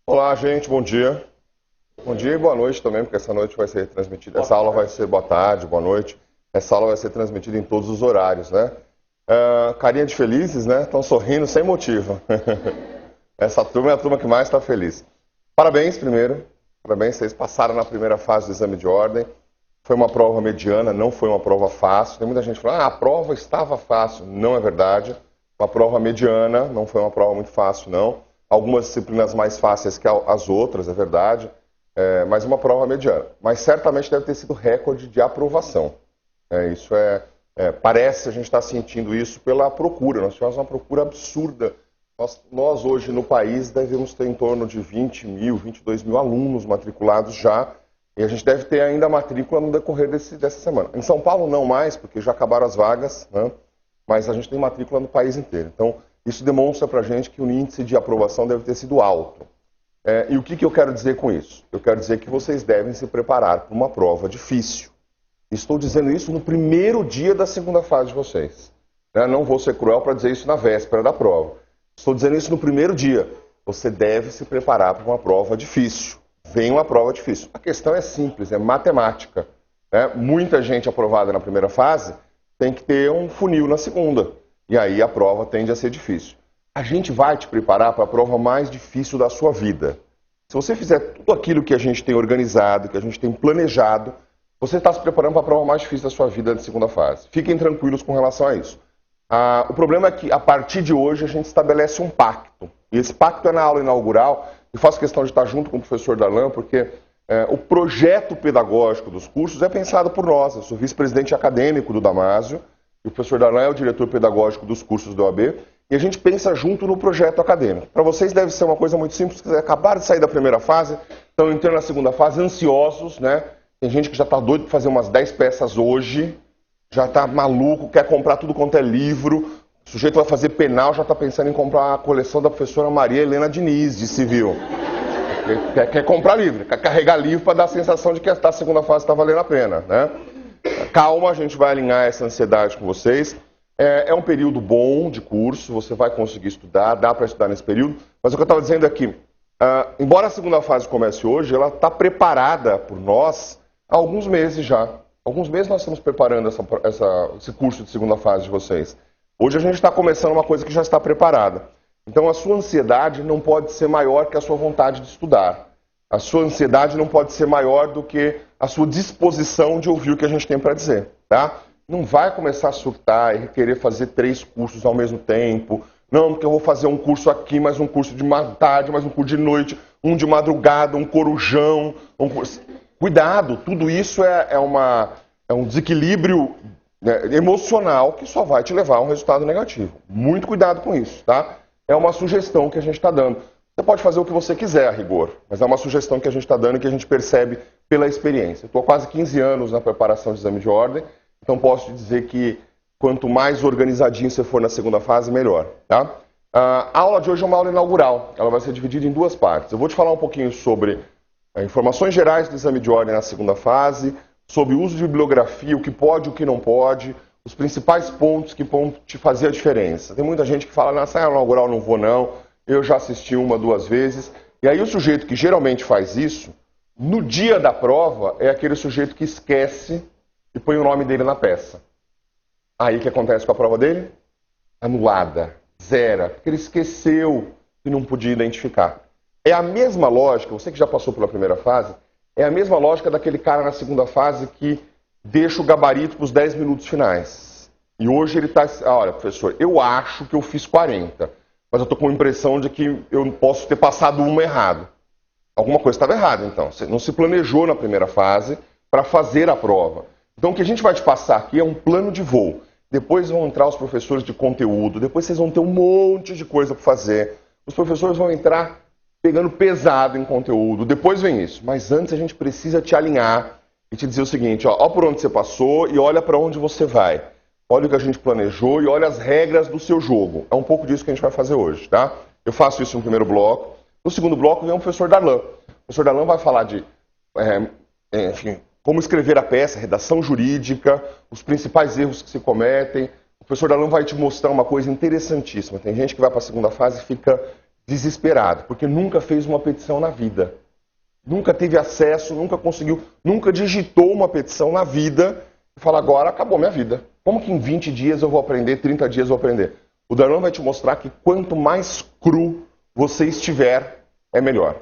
Olá, gente, bom dia. Bom dia e boa noite também, porque essa noite vai ser transmitida. Essa aula vai ser boa tarde, boa noite. Essa aula vai ser transmitida em todos os horários, né? Carinha de felizes, né? Estão sorrindo sem motivo. Essa turma é a turma que mais está feliz. Parabéns, primeiro. Parabéns, vocês passaram na primeira fase do exame de ordem. Foi uma prova mediana, não foi uma prova fácil. Tem muita gente falando, a prova estava fácil. Não é verdade. Uma prova mediana, não foi uma prova muito fácil, não. Algumas disciplinas mais fáceis que as outras, é verdade. Mas uma prova mediana. Mas certamente deve ter sido recorde de aprovação. Parece a gente está sentindo isso pela procura. Nós tivemos uma procura absurda. Nós hoje no país devemos ter em torno de 20 mil, 22 mil alunos matriculados já. E a gente deve ter ainda a matrícula no decorrer dessa semana. Em São Paulo não mais, porque já acabaram as vagas, né? Mas a gente tem matrícula no país inteiro. Então, isso demonstra para a gente que o índice de aprovação deve ter sido alto. E o que eu quero dizer com isso? Eu quero dizer que vocês devem se preparar para uma prova difícil. Estou dizendo isso no primeiro dia da segunda fase de vocês. Não vou ser cruel para dizer isso na véspera da prova. Estou dizendo isso no primeiro dia. Você deve se preparar para uma prova difícil. Vem uma prova difícil. A questão é simples, é matemática. Muita gente aprovada na primeira fase tem que ter um funil na segunda. E aí a prova tende a ser difícil. A gente vai te preparar para a prova mais difícil da sua vida. Se você fizer tudo aquilo que a gente tem organizado, que a gente tem planejado, você está se preparando para a prova mais difícil da sua vida de segunda fase. Fiquem tranquilos com relação a isso. O problema é que, a partir de hoje, a gente estabelece um pacto. E esse pacto é na aula inaugural. E faço questão de estar junto com o professor Darlan, porque o projeto pedagógico dos cursos é pensado por nós. Eu sou vice-presidente acadêmico do Damásio, e o professor Darlan é o diretor pedagógico dos cursos do OAB, e a gente pensa junto no projeto acadêmico. Para vocês deve ser uma coisa muito simples, vocês acabaram de sair da primeira fase, estão entrando na segunda fase ansiosos, né? Tem gente que já está doido para fazer umas 10 peças hoje, já está maluco, quer comprar tudo quanto é livro, o sujeito vai fazer penal, já está pensando em comprar a coleção da professora Maria Helena Diniz, de civil. Quer comprar livro, quer carregar livro para dar a sensação de que a segunda fase está valendo a pena, né? Calma, a gente vai alinhar essa ansiedade com vocês. É um período bom de curso, você vai conseguir estudar, dá para estudar nesse período. Mas o que eu estava dizendo aqui, embora a segunda fase comece hoje, ela está preparada por nós há alguns meses já. Alguns meses nós estamos preparando esse curso de segunda fase de vocês. Hoje a gente está começando uma coisa que já está preparada. Então a sua ansiedade não pode ser maior que a sua vontade de estudar. A sua ansiedade não pode ser maior do que a sua disposição de ouvir o que a gente tem para dizer, tá? Não vai começar a surtar e querer fazer 3 cursos ao mesmo tempo. Não, porque eu vou fazer um curso aqui, mais um curso de tarde, mais um curso de noite, um de madrugada, um corujão, um curso... Cuidado, tudo isso é um desequilíbrio emocional que só vai te levar a um resultado negativo. Muito cuidado com isso, tá? É uma sugestão que a gente está dando. Você pode fazer o que você quiser, a rigor, mas é uma sugestão que a gente está dando e que a gente percebe pela experiência. Estou há quase 15 anos na preparação de exame de ordem, então posso te dizer que quanto mais organizadinho você for na segunda fase, melhor. Tá? A aula de hoje é uma aula inaugural, ela vai ser dividida em 2 partes. Eu vou te falar um pouquinho sobre informações gerais do exame de ordem na segunda fase, sobre o uso de bibliografia, o que pode e o que não pode, os principais pontos que vão te fazer a diferença. Tem muita gente que fala, nessa aula inaugural não vou não, eu já assisti 1, 2 vezes. E aí o sujeito que geralmente faz isso, no dia da prova, é aquele sujeito que esquece e põe o nome dele na peça. Aí o que acontece com a prova dele? Anulada, zera, porque ele esqueceu e não podia identificar. É a mesma lógica, você que já passou pela primeira fase, é a mesma lógica daquele cara na segunda fase que deixa o gabarito para os 10 minutos finais. E hoje ele está, olha, professor, eu acho que eu fiz 40. Mas eu estou com a impressão de que eu posso ter passado uma errado. Alguma coisa estava errada, então. Você não se planejou na primeira fase para fazer a prova. Então, o que a gente vai te passar aqui é um plano de voo. Depois vão entrar os professores de conteúdo, depois vocês vão ter um monte de coisa para fazer. Os professores vão entrar pegando pesado em conteúdo, depois vem isso. Mas antes a gente precisa te alinhar e te dizer o seguinte, ó por onde você passou e olha para onde você vai. Olha o que a gente planejou e olha as regras do seu jogo. É um pouco disso que a gente vai fazer hoje, tá? Eu faço isso no primeiro bloco. No segundo bloco vem o professor Darlan. O professor Darlan vai falar de, como escrever a peça, redação jurídica, os principais erros que se cometem. O professor Darlan vai te mostrar uma coisa interessantíssima. Tem gente que vai para a segunda fase e fica desesperado, porque nunca fez uma petição na vida. Nunca teve acesso, nunca conseguiu, nunca digitou uma petição na vida e fala, agora acabou minha vida. Como que em 20 dias eu vou aprender, 30 dias eu vou aprender? O Darlan vai te mostrar que quanto mais cru você estiver, é melhor.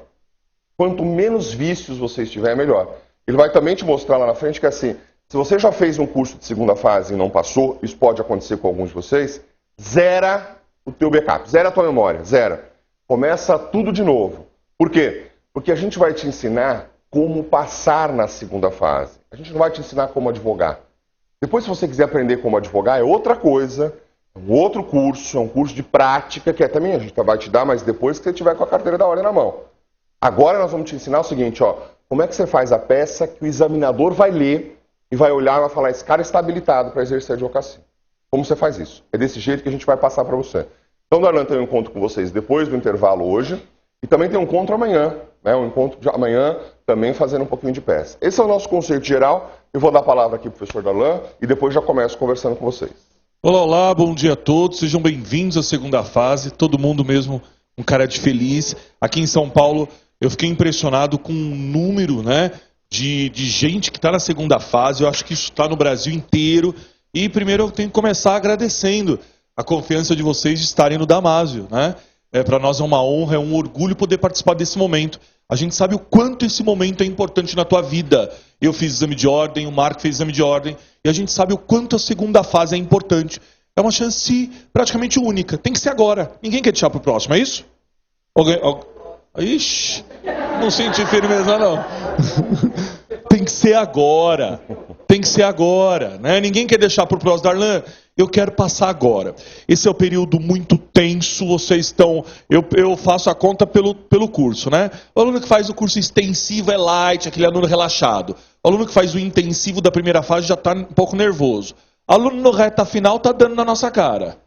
Quanto menos vícios você estiver, é melhor. Ele vai também te mostrar lá na frente que assim, se você já fez um curso de segunda fase e não passou, isso pode acontecer com alguns de vocês, zera o teu backup, zera a tua memória, zera. Começa tudo de novo. Por quê? Porque a gente vai te ensinar como passar na segunda fase. A gente não vai te ensinar como advogar. Depois, se você quiser aprender como advogar, é outra coisa, é um outro curso, é um curso de prática, que também a gente vai te dar, mas depois que você tiver com a carteira da ordem na mão. Agora nós vamos te ensinar o seguinte, ó, como é que você faz a peça que o examinador vai ler e vai olhar e vai falar, esse cara está habilitado para exercer a advocacia. Como você faz isso? É desse jeito que a gente vai passar para você. Então, o Darlan tem um encontro com vocês depois do intervalo hoje, e também tem um encontro amanhã, né? Um encontro de amanhã também fazendo um pouquinho de peça. Esse é o nosso conceito geral. Eu vou dar a palavra aqui para o professor Darlan e depois já começo conversando com vocês. Olá, olá, bom dia a todos. Sejam bem-vindos à segunda fase. Todo mundo mesmo um cara de feliz. Aqui em São Paulo, eu fiquei impressionado com o número, né, de gente que está na segunda fase. Eu acho que isso está no Brasil inteiro. E primeiro eu tenho que começar agradecendo a confiança de vocês de estarem no Damásio, né? Para nós é uma honra, é um orgulho poder participar desse momento. A gente sabe o quanto esse momento é importante na tua vida. Eu fiz exame de ordem, o Marco fez exame de ordem, e a gente sabe o quanto a segunda fase é importante. É uma chance praticamente única. Tem que ser agora. Ninguém quer deixar para o próximo, é isso? Ixi, não senti firmeza não. Tem que ser agora. Tem que ser agora, né? Ninguém quer deixar para o próximo. Darlan, eu quero passar agora. Esse é um período muito tenso, vocês estão... Eu faço a conta pelo curso, né? O aluno que faz o curso extensivo é light, aquele aluno relaxado. O aluno que faz o intensivo da primeira fase já está um pouco nervoso. O aluno no reta final está dando na nossa cara.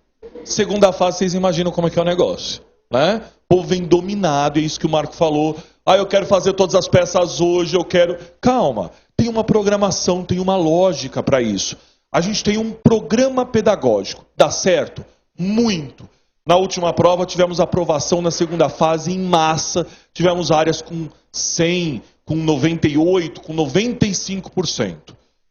Segunda fase, vocês imaginam como é que é o negócio, né? O povo vem dominado, é isso que o Marco falou. Ah, eu quero fazer todas as peças hoje, eu quero... Calma, tem uma programação, tem uma lógica para isso. A gente tem um programa pedagógico. Dá certo? Muito. Na última prova tivemos aprovação na segunda fase em massa. Tivemos áreas com 100, com 98, com 95%.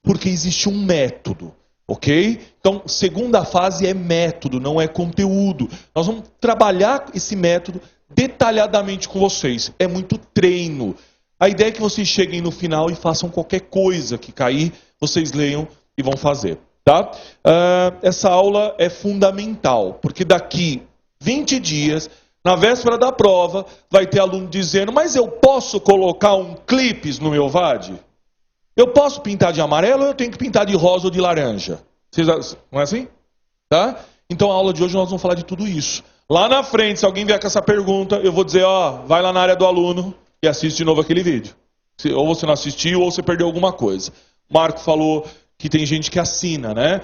Porque existe um método, ok? Então, segunda fase é método, não é conteúdo. Nós vamos trabalhar esse método detalhadamente com vocês. É muito treino. A ideia é que vocês cheguem no final e façam qualquer coisa que cair, vocês leiam e vão fazer, tá? Essa aula é fundamental, porque daqui 20 dias, na véspera da prova, vai ter aluno dizendo, mas eu posso colocar um clipes no meu VAD? Eu posso pintar de amarelo ou eu tenho que pintar de rosa ou de laranja? Não é assim? Tá? Então a aula de hoje nós vamos falar de tudo isso. Lá na frente, se alguém vier com essa pergunta, eu vou dizer, ó, vai lá na área do aluno e assiste de novo aquele vídeo. Ou você não assistiu ou você perdeu alguma coisa. Marco falou que tem gente que assina, né?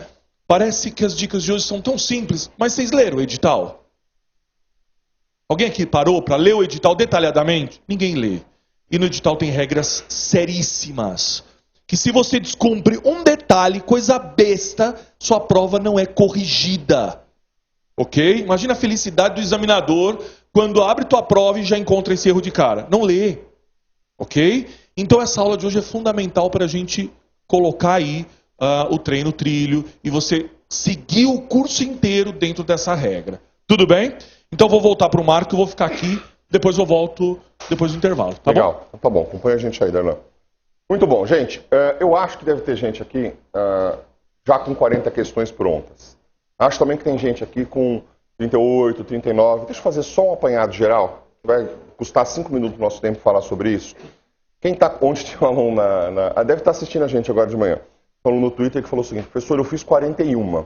Parece que as dicas de hoje são tão simples, mas vocês leram o edital? Alguém aqui parou para ler o edital detalhadamente? Ninguém lê. E no edital tem regras seríssimas. Que se você descumpre um detalhe, coisa besta, sua prova não é corrigida. Ok? Imagina a felicidade do examinador quando abre tua prova e já encontra esse erro de cara. Não lê. Ok? Então essa aula de hoje é fundamental para a gente colocar aí o treino, o trilho, e você seguir o curso inteiro dentro dessa regra. Tudo bem? Então vou voltar para o Marco, eu vou ficar aqui, depois eu volto depois do intervalo. Tá Legal, bom? Tá bom, acompanha a gente aí, Darlan. Muito bom, gente, eu acho que deve ter gente aqui já com 40 questões prontas. Acho também que tem gente aqui com 38, 39. Deixa eu fazer só um apanhado geral, que vai custar 5 minutos do nosso tempo falar sobre isso. Quem tá, onde tem um aluno deve estar assistindo a gente agora de manhã. Falou no Twitter que falou o seguinte, professor, eu fiz 41,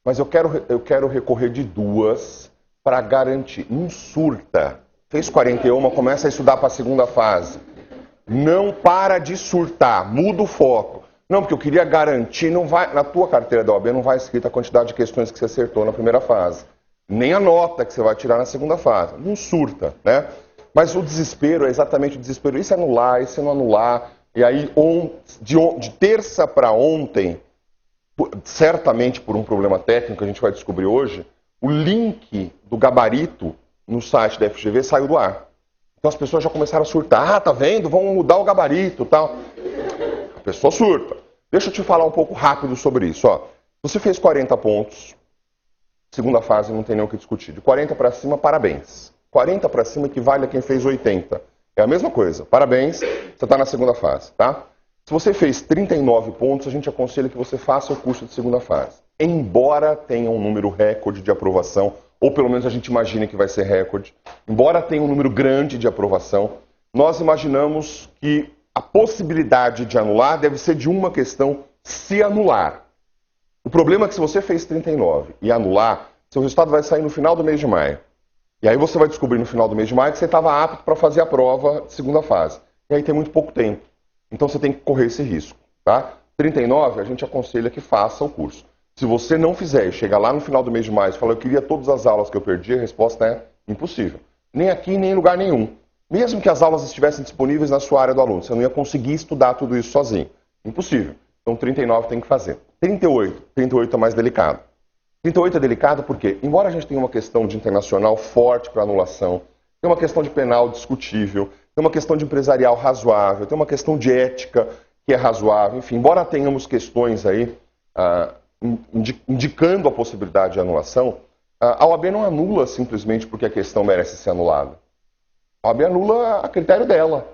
mas eu quero recorrer de 2 para garantir. Não surta. Fez 41, começa a estudar para a segunda fase. Não para de surtar, muda o foco. Não, porque eu queria garantir, não vai, na tua carteira da OAB não vai escrita a quantidade de questões que você acertou na primeira fase. Nem a nota que você vai tirar na segunda fase. Não surta, né? Mas o desespero é exatamente o desespero. Isso é anular, isso é não anular. E aí, de terça para ontem, certamente por um problema técnico que a gente vai descobrir hoje, o link do gabarito no site da FGV saiu do ar. Então as pessoas já começaram a surtar. Ah, tá vendo? Vão mudar o gabarito e tal. A pessoa surta. Deixa eu te falar um pouco rápido sobre isso. Ó. Você fez 40 pontos. Segunda fase, não tem nem o que discutir. De 40 para cima, parabéns. 40 para cima equivale a quem fez 80. É a mesma coisa. Parabéns, você está na segunda fase, tá? Se você fez 39 pontos, a gente aconselha que você faça o curso de segunda fase. Embora tenha um número recorde de aprovação, ou pelo menos a gente imagine que vai ser recorde, embora tenha um número grande de aprovação, nós imaginamos que a possibilidade de anular deve ser de uma questão: se anular. O problema é que se você fez 39 e anular, seu resultado vai sair no final do mês de maio. E aí você vai descobrir no final do mês de maio que você estava apto para fazer a prova de segunda fase. E aí tem muito pouco tempo. Então você tem que correr esse risco, tá? 39, a gente aconselha que faça o curso. Se você não fizer e chegar lá no final do mês de maio e falar: eu queria todas as aulas que eu perdi, a resposta é impossível. Nem aqui, nem em lugar nenhum. Mesmo que as aulas estivessem disponíveis na sua área do aluno, você não ia conseguir estudar tudo isso sozinho. Impossível. Então 39 tem que fazer. 38 é mais delicado. 38 é delicado porque, embora a gente tenha uma questão de internacional forte para anulação, tem uma questão de penal discutível, tem uma questão de empresarial razoável, tem uma questão de ética que é razoável, enfim, embora tenhamos questões aí indicando a possibilidade de anulação, a OAB não anula simplesmente porque a questão merece ser anulada. A OAB anula a critério dela.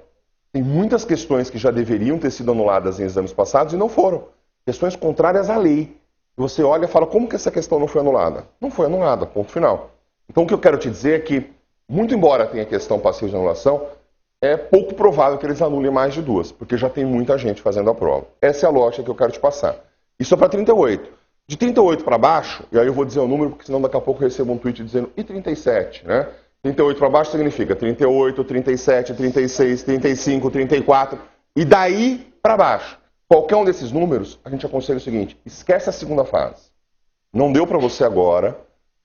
Tem muitas questões que já deveriam ter sido anuladas em exames passados e não foram. Questões contrárias à lei. Você olha e fala: como que essa questão não foi anulada? Não foi anulada, ponto final. Então o que eu quero te dizer é que, muito embora tenha questão passiva de anulação, é pouco provável que eles anulem mais de duas, porque já tem muita gente fazendo a prova. Essa é a lógica que eu quero te passar. Isso é para 38. De 38 para baixo, e aí eu vou dizer o número, porque senão daqui a pouco eu recebo um tweet dizendo: e 37, né? 38 para baixo significa 38, 37, 36, 35, 34, e daí para baixo. Qualquer um desses números, a gente aconselha o seguinte: esquece a segunda fase. Não deu para você agora,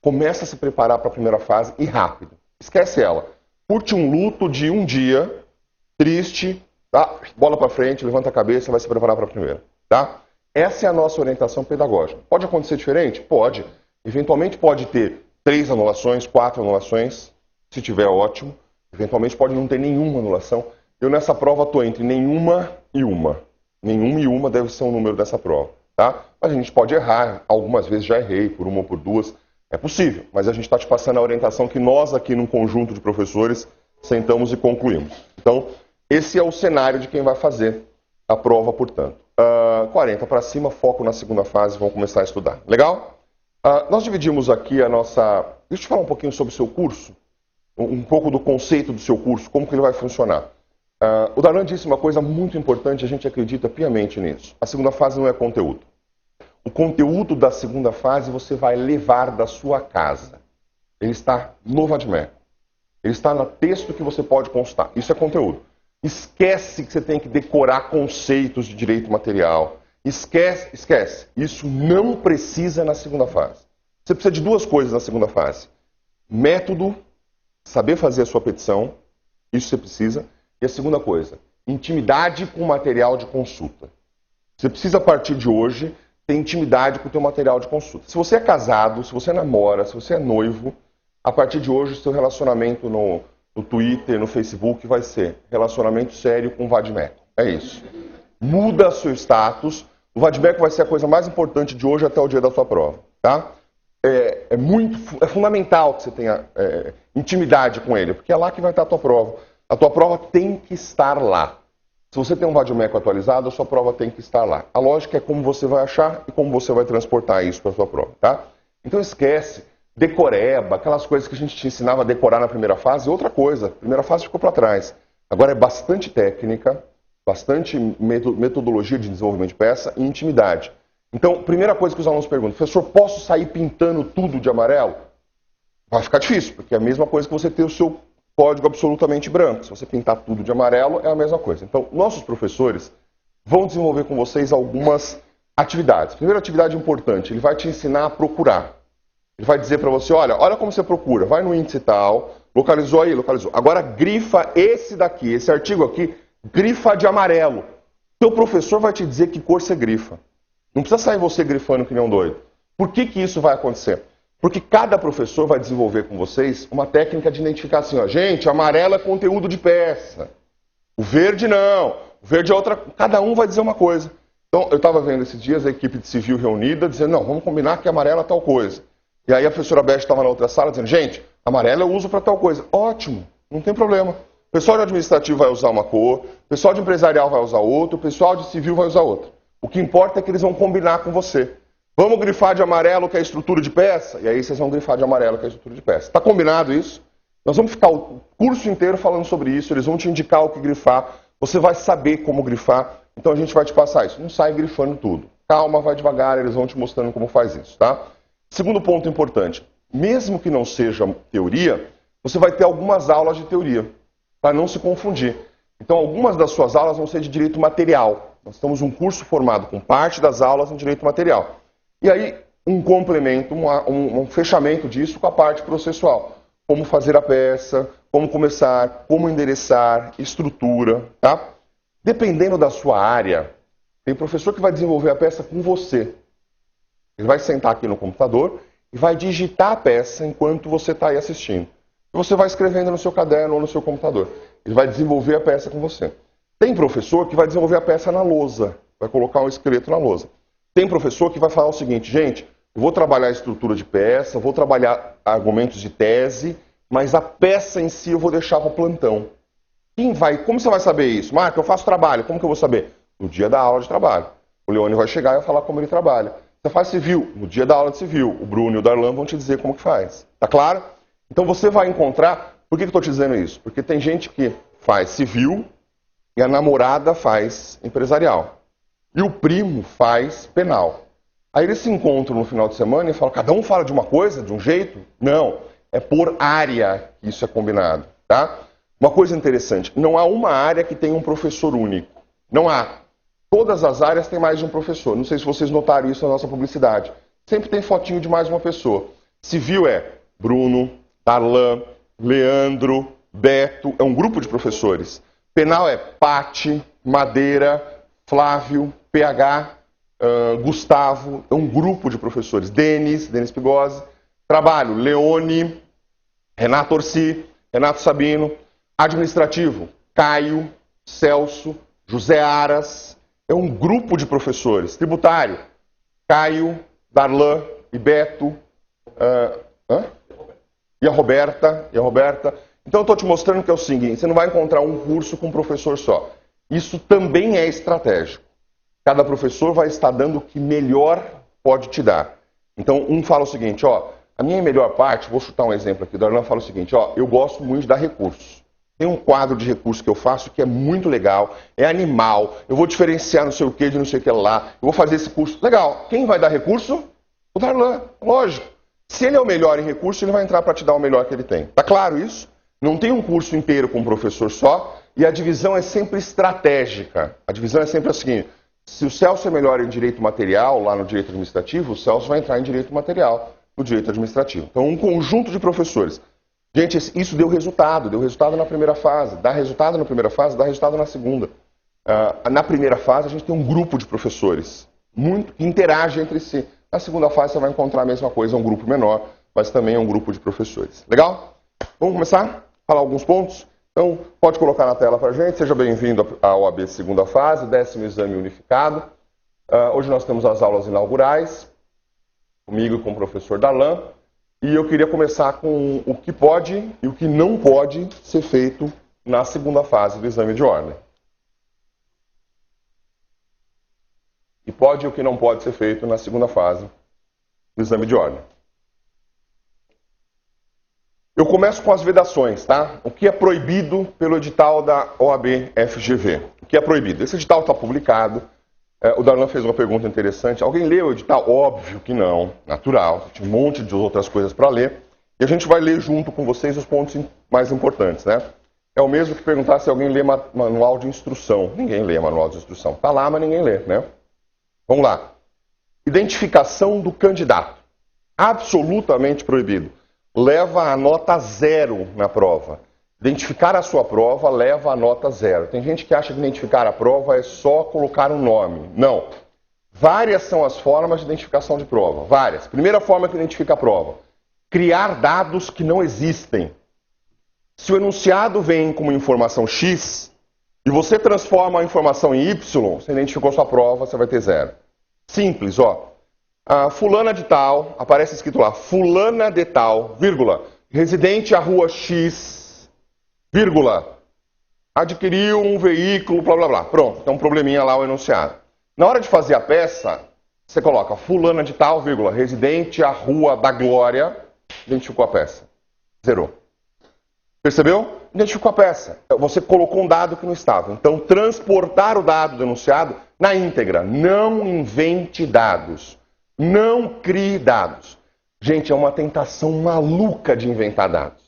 começa a se preparar para a primeira fase e rápido. Esquece ela. Curte um luto de um dia, triste, tá? Bola para frente, levanta a cabeça, vai se preparar para a primeira, tá? Essa é a nossa orientação pedagógica. Pode acontecer diferente? Pode. Eventualmente pode ter 3 anulações, 4 anulações, se tiver ótimo. Eventualmente pode não ter nenhuma anulação. Eu nessa prova estou entre nenhuma e uma. Nenhuma e uma deve ser o número dessa prova, tá? Mas a gente pode errar, algumas vezes já errei, por uma ou por duas, é possível. Mas a gente está te passando a orientação que nós aqui num conjunto de professores sentamos e concluímos. Então, esse é o cenário de quem vai fazer a prova, portanto. 40 para cima, foco na segunda fase, vão começar a estudar. Legal? Nós dividimos aqui a nossa... Deixa eu te falar um pouquinho sobre o seu curso, um pouco do conceito do seu curso, como que ele vai funcionar. O Darlan disse uma coisa muito importante, a gente acredita piamente nisso. A segunda fase não é conteúdo. O conteúdo da segunda fase você vai levar da sua casa. Ele está no VADMECO. Ele está no texto que você pode consultar. Isso é conteúdo. Esquece que você tem que decorar conceitos de direito material. Esquece. Isso não precisa na segunda fase. Você precisa de 2 coisas na segunda fase. Método, saber fazer a sua petição. Isso você precisa. E a segunda coisa, intimidade com o material de consulta. Você precisa, a partir de hoje, ter intimidade com o teu material de consulta. Se você é casado, se você namora, se você é noivo, a partir de hoje o seu relacionamento no Twitter, no Facebook, vai ser relacionamento sério com o VADMECO. É isso. Muda seu status. O VADMECO vai ser a coisa mais importante de hoje até o dia da sua prova. Tá? É fundamental que você tenha intimidade com ele, porque é lá que vai estar a tua prova. A tua prova tem que estar lá. Se você tem um VADMECO atualizado, a sua prova tem que estar lá. A lógica é como você vai achar e como você vai transportar isso para a sua prova, tá? Então esquece, decoreba, aquelas coisas que a gente te ensinava a decorar na primeira fase, outra coisa, a primeira fase ficou para trás. Agora é bastante técnica, bastante metodologia de desenvolvimento de peça e intimidade. Então, primeira coisa que os alunos perguntam: professor, posso sair pintando tudo de amarelo? Vai ficar difícil, porque é a mesma coisa que você ter o seu código absolutamente branco. Se você pintar tudo de amarelo, é a mesma coisa. Então, nossos professores vão desenvolver com vocês algumas atividades. Primeira atividade importante, ele vai te ensinar a procurar. Ele vai dizer para você: olha como você procura, vai no índice tal, localizou aí, localizou. Agora grifa esse daqui, esse artigo aqui, grifa de amarelo. Seu professor vai te dizer que cor você grifa. Não precisa sair você grifando que nem um doido. Por que isso vai acontecer? Porque cada professor vai desenvolver com vocês uma técnica de identificar assim, ó, gente, amarelo é conteúdo de peça, o verde não, o verde é outra, cada um vai dizer uma coisa. Então, eu estava vendo esses dias a equipe de civil reunida dizendo, não, vamos combinar que amarelo é tal coisa. E aí a professora Beth estava na outra sala dizendo, gente, amarelo eu uso para tal coisa. Ótimo, não tem problema. O pessoal de administrativo vai usar uma cor, o pessoal de empresarial vai usar outra, o pessoal de civil vai usar outra. O que importa é que eles vão combinar com você. Vamos grifar de amarelo que é a estrutura de peça? E aí vocês vão grifar de amarelo que é a estrutura de peça. Está combinado isso? Nós vamos ficar o curso inteiro falando sobre isso, eles vão te indicar o que grifar, você vai saber como grifar, então a gente vai te passar isso. Não sai grifando tudo. Calma, vai devagar, eles vão te mostrando como faz isso, tá? Segundo ponto importante, mesmo que não seja teoria, você vai ter algumas aulas de teoria, para não se confundir. Então, algumas das suas aulas vão ser de direito material. Nós temos um curso formado com parte das aulas em direito material. E aí, um complemento, um fechamento disso com a parte processual. Como fazer a peça, como começar, como endereçar, estrutura, tá? Dependendo da sua área, tem professor que vai desenvolver a peça com você. Ele vai sentar aqui no computador e vai digitar a peça enquanto você está aí assistindo. E você vai escrevendo no seu caderno ou no seu computador. Ele vai desenvolver a peça com você. Tem professor que vai desenvolver a peça na lousa, vai colocar um esqueleto na lousa. Tem professor que vai falar o seguinte, gente, eu vou trabalhar a estrutura de peça, vou trabalhar argumentos de tese, mas a peça em si eu vou deixar para o plantão. Como você vai saber isso? Marco, eu faço trabalho, como que eu vou saber? No dia da aula de trabalho. O Leone vai chegar e vai falar como ele trabalha. Você faz civil, no dia da aula de civil, o Bruno e o Darlan vão te dizer como que faz. Tá claro? Então você vai encontrar... Por que eu estou te dizendo isso? Porque tem gente que faz civil e a namorada faz empresarial. E o primo faz penal. Aí eles se encontram no final de semana e falam, cada um fala de uma coisa, de um jeito? Não, é por área que isso é combinado, tá? Uma coisa interessante, não há uma área que tenha um professor único. Não há. Todas as áreas têm mais de um professor. Não sei se vocês notaram isso na nossa publicidade. Sempre tem fotinho de mais uma pessoa. Civil é Bruno, Darlan, Leandro, Beto, é um grupo de professores. Penal é Pati, Madeira, Flávio, PH, Gustavo, é um grupo de professores. Denis Pigosi. Trabalho, Leone, Renato Orsi, Renato Sabino. Administrativo, Caio, Celso, José Aras. É um grupo de professores. Tributário, Caio, Darlan e Beto. E a Roberta. Então eu estou te mostrando que é o seguinte, você não vai encontrar um curso com um professor só. Isso também é estratégico. Cada professor vai estar dando o que melhor pode te dar. Então um fala o seguinte, ó, a minha melhor parte, vou chutar um exemplo aqui, o Darlan fala o seguinte, ó, eu gosto muito de dar recursos. Tem um quadro de recursos que eu faço que é muito legal, é animal, eu vou diferenciar não sei o que de não sei o que lá, eu vou fazer esse curso. Legal, quem vai dar recurso? O Darlan, lógico. Se ele é o melhor em recurso, ele vai entrar para te dar o melhor que ele tem. Tá claro isso? Não tem um curso inteiro com um professor só, e a divisão é sempre estratégica. A divisão é sempre a seguinte, se o Celso é melhor em direito material, lá no direito administrativo, o Celso vai entrar em direito material no direito administrativo. Então, um conjunto de professores. Gente, isso deu resultado na primeira fase. Dá resultado na primeira fase, dá resultado na segunda. Na primeira fase, a gente tem um grupo de professores que interage entre si. Na segunda fase, você vai encontrar a mesma coisa, um grupo menor, mas também é um grupo de professores. Legal? Vamos começar? Falar alguns pontos? Então, pode colocar na tela para a gente. Seja bem-vindo à OAB segunda fase, 10º exame unificado. Hoje nós temos as aulas inaugurais, comigo e com o professor Darlan. E eu queria começar com o que pode e o que não pode ser feito na segunda fase do exame de ordem. E pode e o que não pode ser feito na segunda fase do exame de ordem. Eu começo com as vedações, tá? O que é proibido pelo edital da OAB-FGV? O que é proibido? Esse edital está publicado. O Darlan fez uma pergunta interessante. Alguém leu o edital? Óbvio que não, natural. Tem um monte de outras coisas para ler. E a gente vai ler junto com vocês os pontos mais importantes, né? É o mesmo que perguntar se alguém lê manual de instrução. Ninguém lê manual de instrução. Está lá, mas ninguém lê, né? Vamos lá. Identificação do candidato. Absolutamente proibido. Leva a nota 0 na prova. Identificar a sua prova leva a nota 0. Tem gente que acha que identificar a prova é só colocar um nome. Não. Várias são as formas de identificação de prova. Várias. Primeira forma que identifica a prova. criar dados que não existem. Se o enunciado vem com uma informação X e você transforma a informação em Y, você identificou sua prova, você vai ter 0. Simples, ó. A fulana de tal, aparece escrito lá, fulana de tal, vírgula, residente à rua X, vírgula, adquiriu um veículo, blá blá blá. Pronto, tem um probleminha lá o enunciado. Na hora de fazer a peça, você coloca fulana de tal, vírgula, residente à rua da Glória, identificou a peça. Zerou. Percebeu? Identificou a peça. Você colocou um dado que não estava. Então, transportar o dado do enunciado na íntegra. Não invente dados. Não crie dados. Gente, é uma tentação maluca de inventar dados.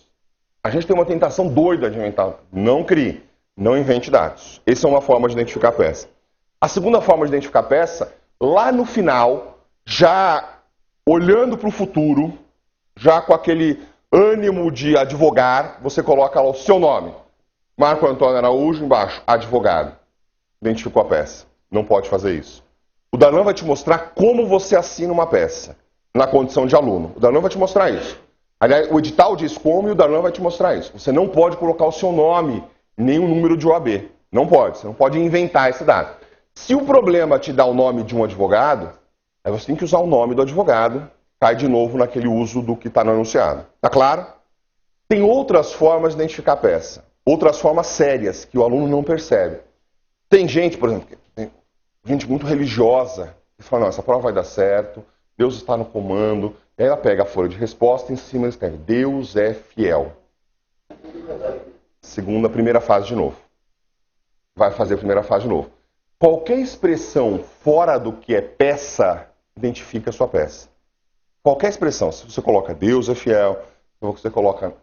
A gente tem uma tentação doida de inventar. Não crie. Não invente dados. Essa é uma forma de identificar a peça. A segunda forma de identificar a peça, lá no final, já olhando para o futuro, já com aquele ânimo de advogar, você coloca lá o seu nome. Marco Antônio Araújo, embaixo, advogado. Identificou a peça. Não pode fazer isso. O Darlan vai te mostrar como você assina uma peça, na condição de aluno. O Darlan vai te mostrar isso. Aliás, o edital diz como e o Darlan vai te mostrar isso. Você não pode colocar o seu nome, nem o número de OAB. Não pode. Você não pode inventar esse dado. Se o problema te dá o nome de um advogado, aí você tem que usar o nome do advogado. Cai de novo naquele uso do que está no enunciado. Tá claro? Tem outras formas de identificar a peça. Outras formas sérias que o aluno não percebe. Tem gente, por exemplo, tem gente muito religiosa que fala, não, essa prova vai dar certo, Deus está no comando. E aí ela pega a folha de resposta e em cima ela escreve, Deus é fiel. Primeira fase de novo. Vai fazer a primeira fase de novo. Qualquer expressão fora do que é peça, identifica a sua peça. Qualquer expressão, se você coloca Deus é fiel, se você coloca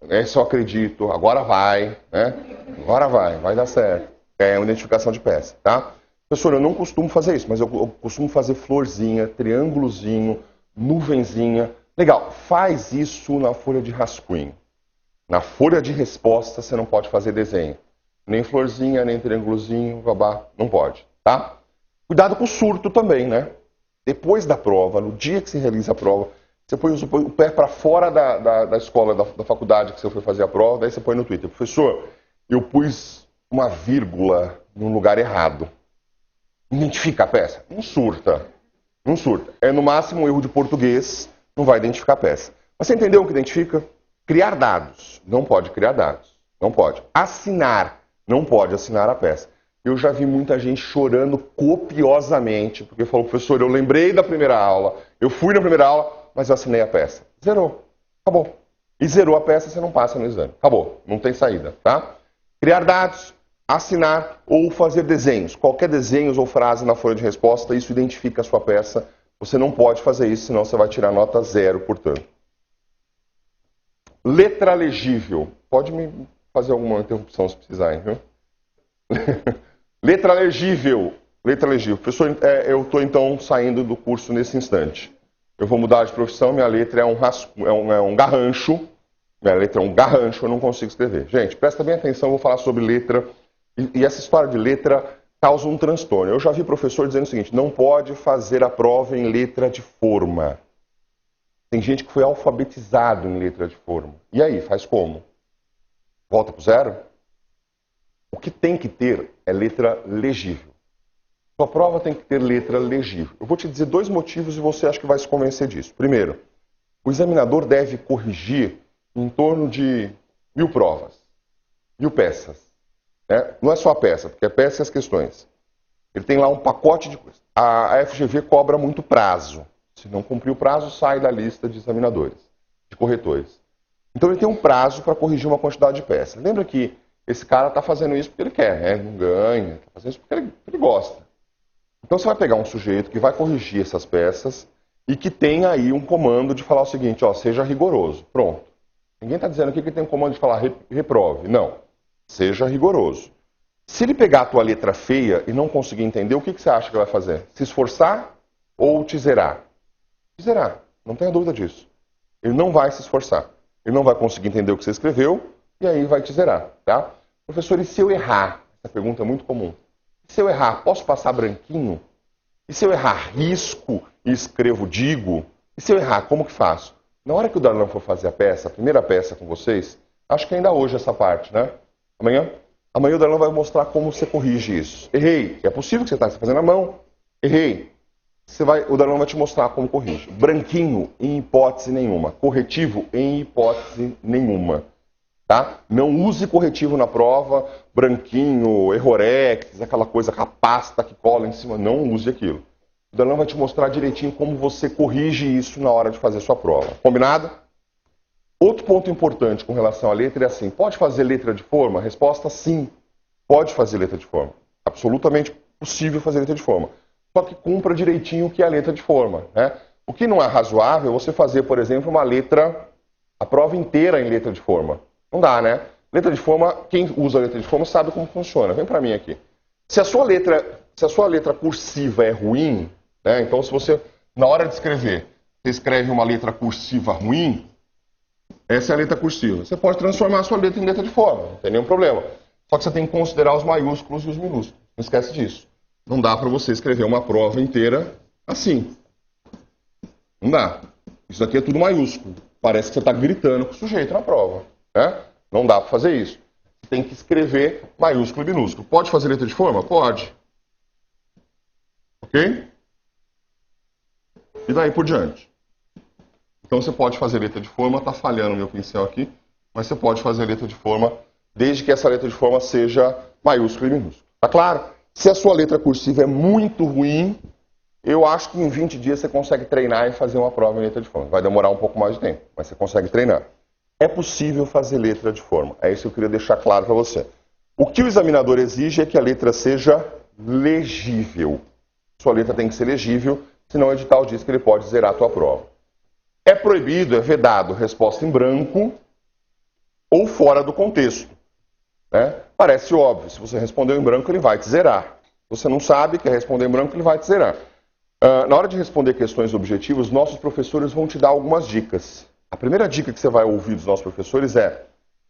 esse eu acredito, agora vai, né? Agora vai dar certo. É uma identificação de peça, tá? Professor, eu não costumo fazer isso, mas eu costumo fazer florzinha, triângulozinho, nuvenzinha. Legal, faz isso na folha de rascunho. Na folha de resposta você não pode fazer desenho. Nem florzinha, nem triângulozinho, babá, não pode, tá? Cuidado com o surto também, né? Depois da prova, no dia que você realiza a prova, você põe o pé para fora da escola, da faculdade que você foi fazer a prova, daí você põe no Twitter, professor, eu pus uma vírgula no lugar errado. Identifica a peça? Não surta. Não surta. É no máximo um erro de português, não vai identificar a peça. Mas você entendeu o que identifica? Criar dados. Não pode criar dados. Não pode. Assinar. Não pode assinar a peça. Eu já vi muita gente chorando copiosamente, porque falou, professor, eu lembrei da primeira aula, eu fui na primeira aula, mas eu assinei a peça. Zerou. Acabou. E zerou a peça, você não passa no exame. Acabou. Não tem saída, tá? Criar dados, assinar ou fazer desenhos. Qualquer desenhos ou frase na folha de resposta, isso identifica a sua peça. Você não pode fazer isso, senão você vai tirar nota 0, portanto. Letra legível. Pode me fazer alguma interrupção se precisarem, viu? Letra legível. Letra legível. Professor, eu estou então saindo do curso nesse instante. Eu vou mudar de profissão, minha letra é um garrancho. Minha letra é um garrancho, eu não consigo escrever. Gente, presta bem atenção, eu vou falar sobre letra. E essa história de letra causa um transtorno. Eu já vi professor dizendo o seguinte, não pode fazer a prova em letra de forma. Tem gente que foi alfabetizado em letra de forma. E aí, faz como? Volta para o 0? O que tem que ter é letra legível. Sua prova tem que ter letra legível. Eu vou te dizer 2 motivos e você acha que vai se convencer disso. Primeiro, o examinador deve corrigir em torno de 1000 provas, 1000 peças. Não é só a peça, porque a peça e as questões. Ele tem lá um pacote de coisas. A FGV cobra muito prazo. Se não cumprir o prazo, sai da lista de examinadores, de corretores. Então ele tem um prazo para corrigir uma quantidade de peças. Lembra que esse cara está fazendo isso porque ele quer, né? Ele não ganha, está fazendo isso porque ele gosta. Então você vai pegar um sujeito que vai corrigir essas peças e que tem aí um comando de falar o seguinte, ó, seja rigoroso. Pronto. Ninguém está dizendo aqui que tem um comando de falar reprove. Não. Seja rigoroso. Se ele pegar a tua letra feia e não conseguir entender, o que você acha que vai fazer? Se esforçar ou te zerar? Te zerar. Não tenha dúvida disso. Ele não vai se esforçar. Ele não vai conseguir entender o que você escreveu e aí vai te zerar, tá? Professor, e se eu errar? Essa pergunta é muito comum. E se eu errar, posso passar branquinho? E se eu errar, risco e escrevo digo? E se eu errar, como que faço? Na hora que o Darlan for fazer a peça, a primeira peça com vocês, acho que ainda hoje essa parte, né? Amanhã? Amanhã o Darlan vai mostrar como você corrige isso. Errei. É possível que você está fazendo a mão. Errei. O Darlan vai te mostrar como corrige. Branquinho, em hipótese nenhuma. Corretivo, em hipótese nenhuma. Tá? Não use corretivo na prova, branquinho, errorex, aquela coisa com a pasta que cola em cima. Não use aquilo. O Darlan vai te mostrar direitinho como você corrige isso na hora de fazer a sua prova. Combinado? Outro ponto importante com relação à letra é assim, pode fazer letra de forma? Resposta sim, pode fazer letra de forma. Absolutamente possível fazer letra de forma. Só que cumpra direitinho o que é a letra de forma, né? O que não é razoável é você fazer, por exemplo, uma letra, a prova inteira em letra de forma. Não dá, né? Letra de forma, quem usa a letra de forma sabe como funciona. Vem pra mim aqui. Se a sua letra cursiva é ruim, né? Então se você, na hora de escrever, você escreve uma letra cursiva ruim, essa é a letra cursiva. Você pode transformar a sua letra em letra de forma, não tem nenhum problema. Só que você tem que considerar os maiúsculos e os minúsculos. Não esquece disso. Não dá para você escrever uma prova inteira assim. Não dá. Isso aqui é tudo maiúsculo. Parece que você está gritando com o sujeito na prova, né? Não dá para fazer isso. Você tem que escrever maiúsculo e minúsculo. Pode fazer letra de forma? Pode. Ok? E daí por diante. Então você pode fazer letra de forma, está falhando o meu pincel aqui, mas você pode fazer letra de forma desde que essa letra de forma seja maiúscula e minúscula. Tá claro? Se a sua letra cursiva é muito ruim, eu acho que em 20 dias você consegue treinar e fazer uma prova em letra de forma. Vai demorar um pouco mais de tempo, mas você consegue treinar. É possível fazer letra de forma. É isso que eu queria deixar claro para você. O que o examinador exige é que a letra seja legível. Sua letra tem que ser legível, senão o edital diz que ele pode zerar a tua prova. É proibido, é vedado, resposta em branco ou fora do contexto. Né? Parece óbvio, se você respondeu em branco, ele vai te zerar. Se você não sabe, quer responder em branco, ele vai te zerar. Na hora de responder questões objetivas, nossos professores vão te dar algumas dicas. A primeira dica que você vai ouvir dos nossos professores é: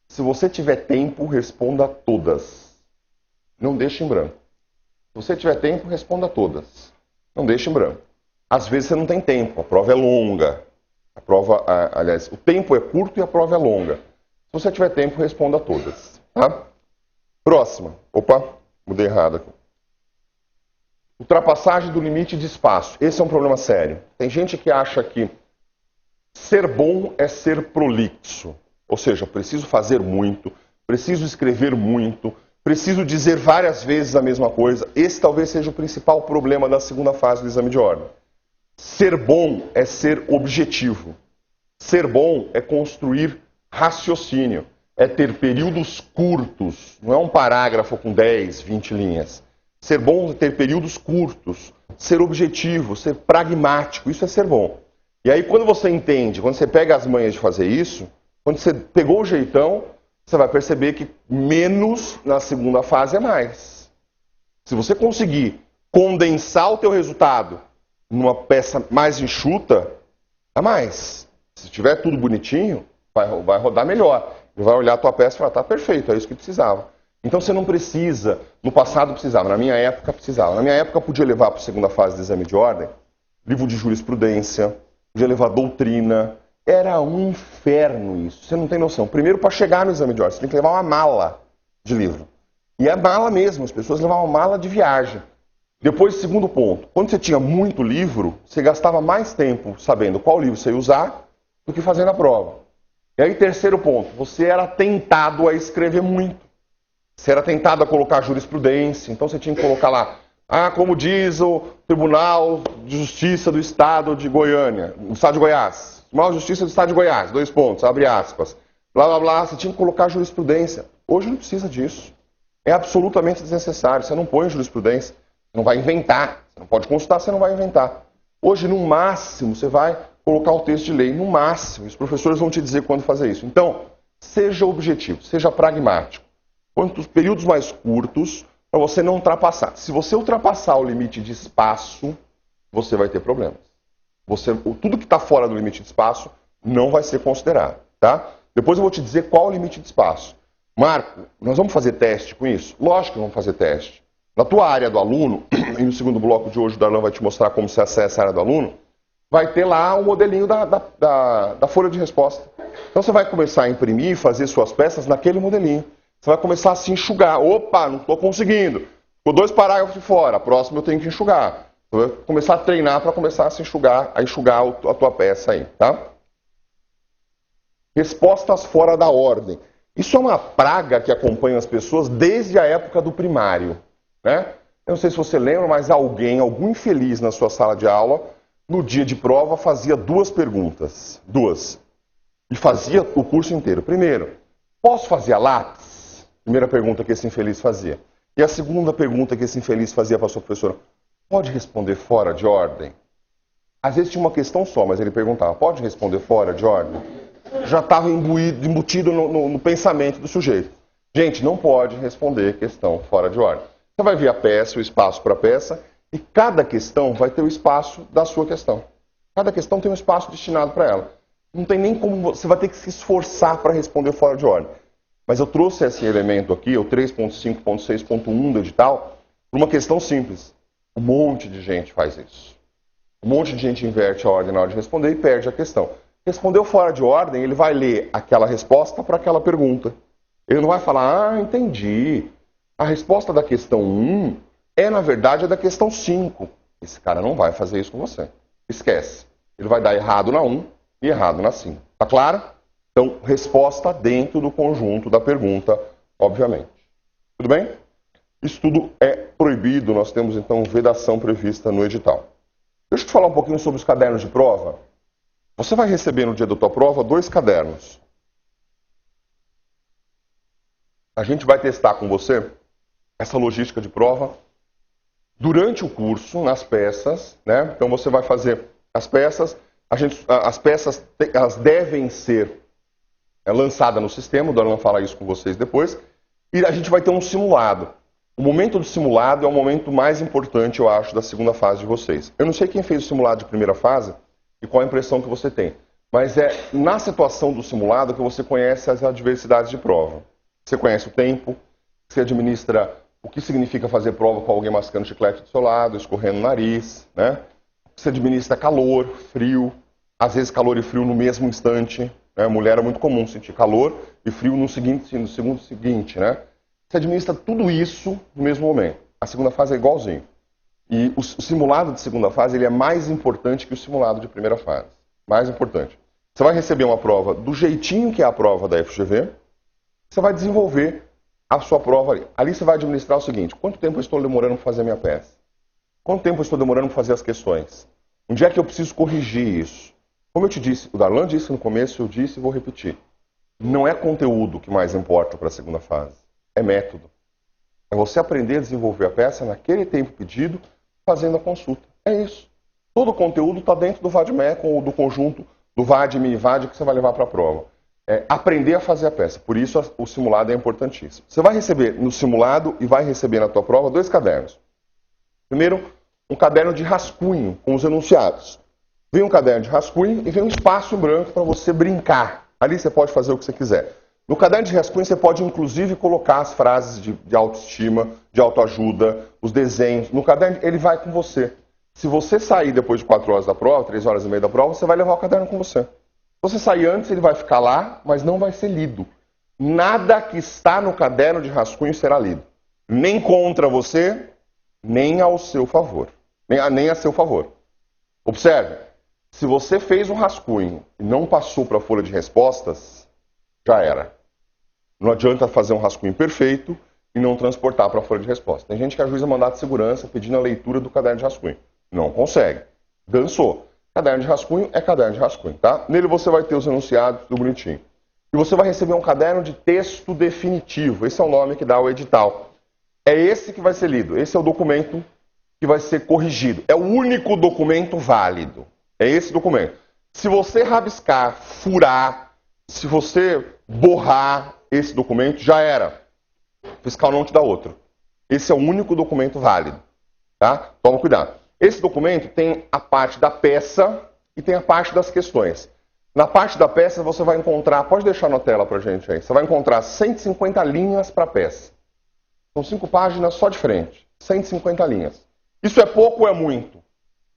se você tiver tempo, responda todas. Não deixe em branco. Se você tiver tempo, responda todas. Não deixe em branco. Às vezes você não tem tempo, a prova é longa. A prova, aliás, o tempo é curto e a prova é longa. Se você tiver tempo, responda todas. Tá? Próxima. Opa, mudei errado aqui. Ultrapassagem do limite de espaço. Esse é um problema sério. Tem gente que acha que ser bom é ser prolixo. Ou seja, preciso fazer muito, preciso escrever muito, preciso dizer várias vezes a mesma coisa. Esse talvez seja o principal problema da segunda fase do exame de ordem. Ser bom é ser objetivo. Ser bom é construir raciocínio. É ter períodos curtos. Não é um parágrafo com 10, 20 linhas. Ser bom é ter períodos curtos. Ser objetivo, ser pragmático. Isso é ser bom. E aí quando você entende, quando você pega as manhas de fazer isso, quando você pegou o jeitão, você vai perceber que menos na segunda fase é mais. Se você conseguir condensar o teu resultado numa peça mais enxuta, é mais. Se tiver tudo bonitinho, vai rodar melhor. Ele vai olhar a tua peça e falar, tá perfeito, é isso que precisava. Então você não precisa, no passado precisava, na minha época precisava. Na minha época eu podia levar para a segunda fase do exame de ordem, livro de jurisprudência, podia levar doutrina. Era um inferno isso, você não tem noção. Primeiro, para chegar no exame de ordem, você tem que levar uma mala de livro. E é mala mesmo, as pessoas levavam uma mala de viagem. Depois, segundo ponto, quando você tinha muito livro, você gastava mais tempo sabendo qual livro você ia usar do que fazendo a prova. E aí, terceiro ponto, você era tentado a escrever muito. Você era tentado a colocar jurisprudência, então você tinha que colocar lá, como diz o Tribunal de Justiça do Estado de Goiânia, do Estado de Goiás. Tribunal de Justiça do Estado de Goiás, 2 pontos, abre aspas. Blá, blá, blá, você tinha que colocar jurisprudência. Hoje não precisa disso. É absolutamente desnecessário, você não põe jurisprudência. Você não vai inventar. Você não pode consultar, você não vai inventar. Hoje, no máximo, você vai colocar o texto de lei. No máximo. Os professores vão te dizer quando fazer isso. Então, seja objetivo, seja pragmático. Quantos períodos mais curtos, para você não ultrapassar. Se você ultrapassar o limite de espaço, você vai ter problemas. Tudo que está fora do limite de espaço não vai ser considerado. Tá? Depois eu vou te dizer qual é o limite de espaço. Marco, nós vamos fazer teste com isso? Lógico que vamos fazer teste. Na tua área do aluno, e no segundo bloco de hoje o Darlan vai te mostrar como se acessa a área do aluno, vai ter lá o modelinho da folha de resposta. Então você vai começar a imprimir e fazer suas peças naquele modelinho. Você vai começar a se enxugar. Opa, não estou conseguindo. Ficou 2 parágrafos de fora, a próxima eu tenho que enxugar. Você vai começar a treinar para começar a se enxugar, a tua peça aí, tá? Respostas fora da ordem. Isso é uma praga que acompanha as pessoas desde a época do primário, né? Eu não sei se você lembra, mas algum infeliz na sua sala de aula, no dia de prova, fazia 2 perguntas. 2. E fazia o curso inteiro. Primeiro, posso fazer a lápis? Primeira pergunta que esse infeliz fazia. E a segunda pergunta que esse infeliz fazia para a sua professora, pode responder fora de ordem? Às vezes tinha uma questão só, mas ele perguntava, pode responder fora de ordem? Já estava embutido no pensamento do sujeito. Gente, não pode responder questão fora de ordem. Você vai ver a peça, o espaço para a peça, e cada questão vai ter o espaço da sua questão. Cada questão tem um espaço destinado para ela. Não tem nem como, você vai ter que se esforçar para responder fora de ordem. Mas eu trouxe esse elemento aqui, o 3.5.6.1 do edital, por uma questão simples. Um monte de gente faz isso. Um monte de gente inverte a ordem na hora de responder e perde a questão. Respondeu fora de ordem, ele vai ler aquela resposta para aquela pergunta. Ele não vai falar, entendi. A resposta da questão 1 na verdade, da questão 5. Esse cara não vai fazer isso com você. Esquece. Ele vai dar errado na 1 e errado na 5. Tá claro? Então, resposta dentro do conjunto da pergunta, obviamente. Tudo bem? Isso tudo é proibido, nós temos então vedação prevista no edital. Deixa eu te falar um pouquinho sobre os cadernos de prova. Você vai receber no dia da tua prova 2 cadernos. A gente vai testar com você essa logística de prova durante o curso, nas peças, né? Então você vai fazer as peças, as peças elas devem ser lançadas no sistema, o Darlan fala isso com vocês depois, e a gente vai ter um simulado. O momento do simulado é o momento mais importante, eu acho, da segunda fase de vocês. Eu não sei quem fez o simulado de primeira fase e qual a impressão que você tem, mas é na situação do simulado que você conhece as adversidades de prova. Você conhece o tempo, você administra o que significa fazer prova com alguém mascando chiclete do seu lado, escorrendo o nariz, né? Você administra calor, frio, às vezes calor e frio no mesmo instante, né? Mulher é muito comum sentir calor e frio no segundo seguinte, né? Você administra tudo isso no mesmo momento. A segunda fase é igualzinho. E o simulado de segunda fase ele é mais importante que o simulado de primeira fase. Mais importante. Você vai receber uma prova do jeitinho que é a prova da FGV, você vai desenvolver a sua prova ali. Ali você vai administrar o seguinte, quanto tempo eu estou demorando para fazer a minha peça? Quanto tempo eu estou demorando para fazer as questões? Onde é que eu preciso corrigir isso? Como eu te disse, o Darlan disse no começo, eu disse e vou repetir. Não é conteúdo que mais importa para a segunda fase, é método. É você aprender a desenvolver a peça naquele tempo pedido, fazendo a consulta. É isso. Todo o conteúdo está dentro do VAD-MECON ou do conjunto do VAD e mini-VAD que você vai levar para a prova. É aprender a fazer a peça. Por isso o simulado é importantíssimo. Você vai receber no simulado e vai receber na tua prova 2 cadernos. Primeiro, um caderno de rascunho com os enunciados. Vem um caderno de rascunho e vem um espaço em branco para você brincar. Ali você pode fazer o que você quiser. No caderno de rascunho você pode inclusive colocar as frases de autoestima, de autoajuda, os desenhos. No caderno ele vai com você. Se você sair depois de 4 horas da prova, 3 horas e meia da prova, você vai levar o caderno com você. Se você sair antes, ele vai ficar lá, mas não vai ser lido. Nada que está no caderno de rascunho será lido. Nem contra você, nem ao seu favor. Nem a seu favor. Observe, se você fez um rascunho e não passou para a folha de respostas, já era. Não adianta fazer um rascunho perfeito e não transportar para a folha de resposta. Tem gente que ajuiza mandato de segurança pedindo a leitura do caderno de rascunho. Não consegue. Dançou. Caderno de rascunho é caderno de rascunho, tá? Nele você vai ter os enunciados, tudo bonitinho. E você vai receber um caderno de texto definitivo. Esse é o nome que dá o edital. É esse que vai ser lido. Esse é o documento que vai ser corrigido. É o único documento válido. É esse documento. Se você rabiscar, furar, se você borrar esse documento, já era. O fiscal não te dá outro. Esse é o único documento válido, tá? Toma cuidado. Esse documento tem a parte da peça e tem a parte das questões. Na parte da peça você vai encontrar, pode deixar na tela pra gente aí, você vai encontrar 150 linhas para a peça. São 5 páginas só de frente, 150 linhas. Isso é pouco ou é muito?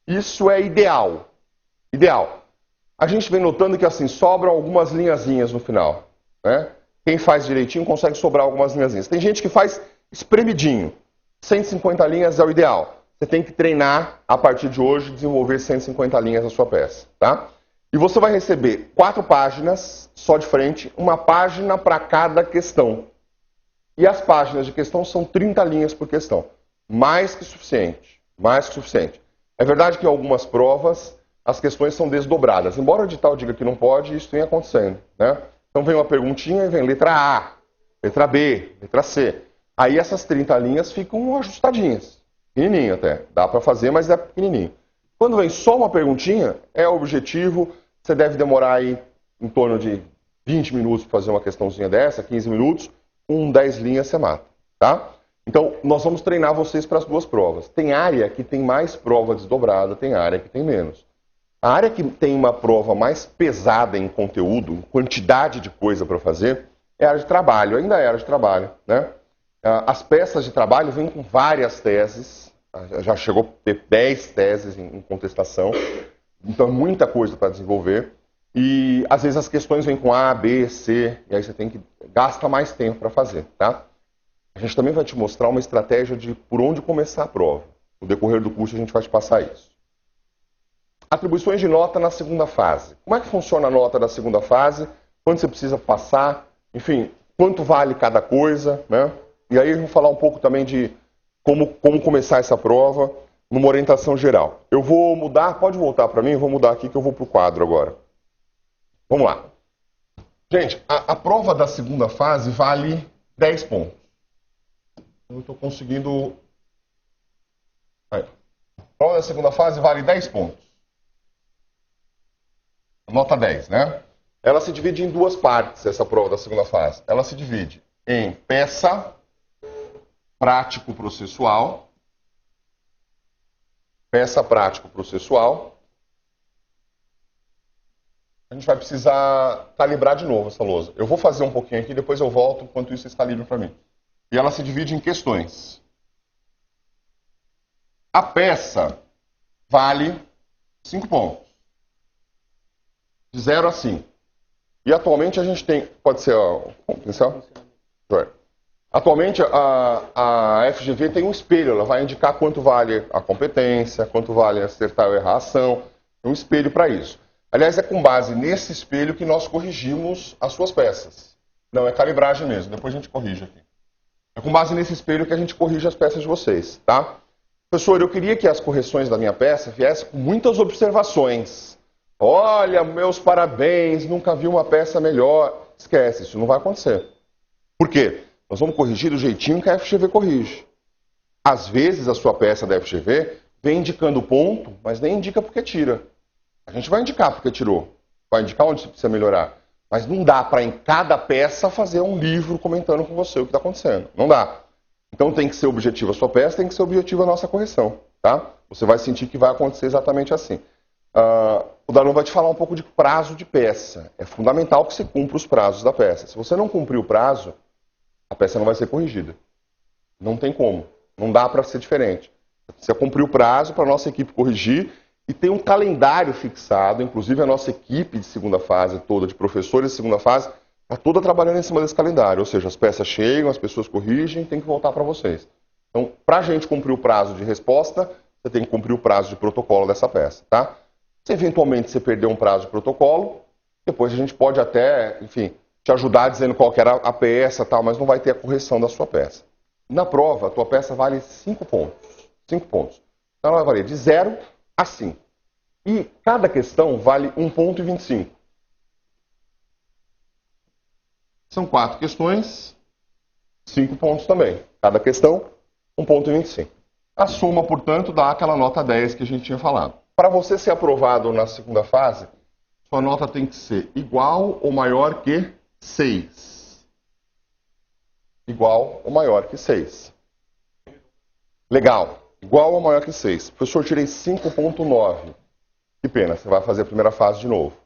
Isso é ideal. Ideal. A gente vem notando que assim, sobram algumas linhazinhas no final, né? Quem faz direitinho consegue sobrar algumas linhazinhas. Tem gente que faz espremidinho. 150 linhas é o ideal. Você tem que treinar, a partir de hoje, desenvolver 150 linhas na sua peça, tá? E você vai receber 4 páginas, só de frente, uma página para cada questão. E as páginas de questão são 30 linhas por questão. Mais que suficiente. Mais que suficiente. É verdade que em algumas provas as questões são desdobradas. Embora o edital diga que não pode, isso vem acontecendo, né? Então vem uma perguntinha e vem letra A, letra B, letra C. Aí essas 30 linhas ficam ajustadinhas. Pequenininho até. Dá para fazer, mas é pequenininho. Quando vem só uma perguntinha, é o objetivo. Você deve demorar aí em torno de 20 minutos para fazer uma questãozinha dessa, 15 minutos. Com 10 linhas você mata, tá? Então, nós vamos treinar vocês para as 2 provas. Tem área que tem mais prova desdobrada, tem área que tem menos. A área que tem uma prova mais pesada em conteúdo, quantidade de coisa para fazer, é a área de trabalho, ainda é a área de trabalho, né? As peças de trabalho vêm com várias teses, já chegou a ter 10 teses em contestação, então é muita coisa para desenvolver. E às vezes as questões vêm com A, B, C, e aí você tem que gasta mais tempo para fazer, tá? A gente também vai te mostrar uma estratégia de por onde começar a prova. No decorrer do curso a gente vai te passar isso. Atribuições de nota na segunda fase. Como é que funciona a nota da segunda fase? Quando você precisa passar? Enfim, quanto vale cada coisa, né? E aí vamos falar um pouco também de como começar essa prova numa orientação geral. Eu vou mudar, pode voltar para mim, eu vou mudar aqui que eu vou para o quadro agora. Vamos lá. Gente, a prova da segunda fase vale 10 pontos. Eu estou conseguindo... Aí. A prova da segunda fase vale 10 pontos. Nota 10, né? Ela se divide em 2 partes, essa prova da segunda fase. Ela se divide em peça, prático-processual. Peça prático-processual. A gente vai precisar calibrar de novo essa lousa. Eu vou fazer um pouquinho aqui, depois eu volto, enquanto isso vocês calibram para mim. E ela se divide em questões. A peça vale 5 pontos. De 0 a 5. E atualmente a gente tem... Pode ser... Atenção? Atualmente a FGV tem um espelho. Ela vai indicar quanto vale a competência, quanto vale acertar ou errar a ação. Tem um espelho para isso. Aliás, é com base nesse espelho que nós corrigimos as suas peças. Não, é calibragem mesmo. Depois a gente corrige aqui. É com base nesse espelho que a gente corrige as peças de vocês, tá? Professor, eu queria que as correções da minha peça viessem com muitas observações. Olha, meus parabéns, nunca vi uma peça melhor. Esquece, isso não vai acontecer. Por quê? Nós vamos corrigir do jeitinho que a FGV corrige. Às vezes a sua peça da FGV vem indicando ponto, mas nem indica porque tira. A gente vai indicar porque tirou. Vai indicar onde você precisa melhorar. Mas não dá para em cada peça fazer um livro comentando com você o que está acontecendo. Não dá. Então tem que ser objetiva a sua peça, tem que ser objetiva a nossa correção. Tá? Você vai sentir que vai acontecer exatamente assim. O Darlan vai te falar um pouco de prazo de peça. É fundamental que você cumpra os prazos da peça. Se você não cumprir o prazo, a peça não vai ser corrigida. Não tem como. Não dá para ser diferente. Você cumprir o prazo para a nossa equipe corrigir e tem um calendário fixado, inclusive a nossa equipe de segunda fase toda, de professores de segunda fase, está toda trabalhando em cima desse calendário. Ou seja, as peças chegam, as pessoas corrigem, tem que voltar para vocês. Então, para a gente cumprir o prazo de resposta, você tem que cumprir o prazo de protocolo dessa peça, tá? Se eventualmente você perder um prazo de protocolo, depois a gente pode até, enfim, te ajudar dizendo qual que era a peça, tal, mas não vai ter a correção da sua peça. Na prova, a tua peça vale 5 pontos. 5 pontos. Então ela vai valer de 0 a 5. E cada questão vale 1,25 ponto. São 4 questões, 5 pontos também. Cada questão, 1,25 ponto. A soma, portanto, dá aquela nota 10 que a gente tinha falado. Para você ser aprovado na segunda fase, sua nota tem que ser igual ou maior que 6. Igual ou maior que 6. Legal. Igual ou maior que 6. Professor, tirei 5,9. Que pena, você vai fazer a primeira fase de novo.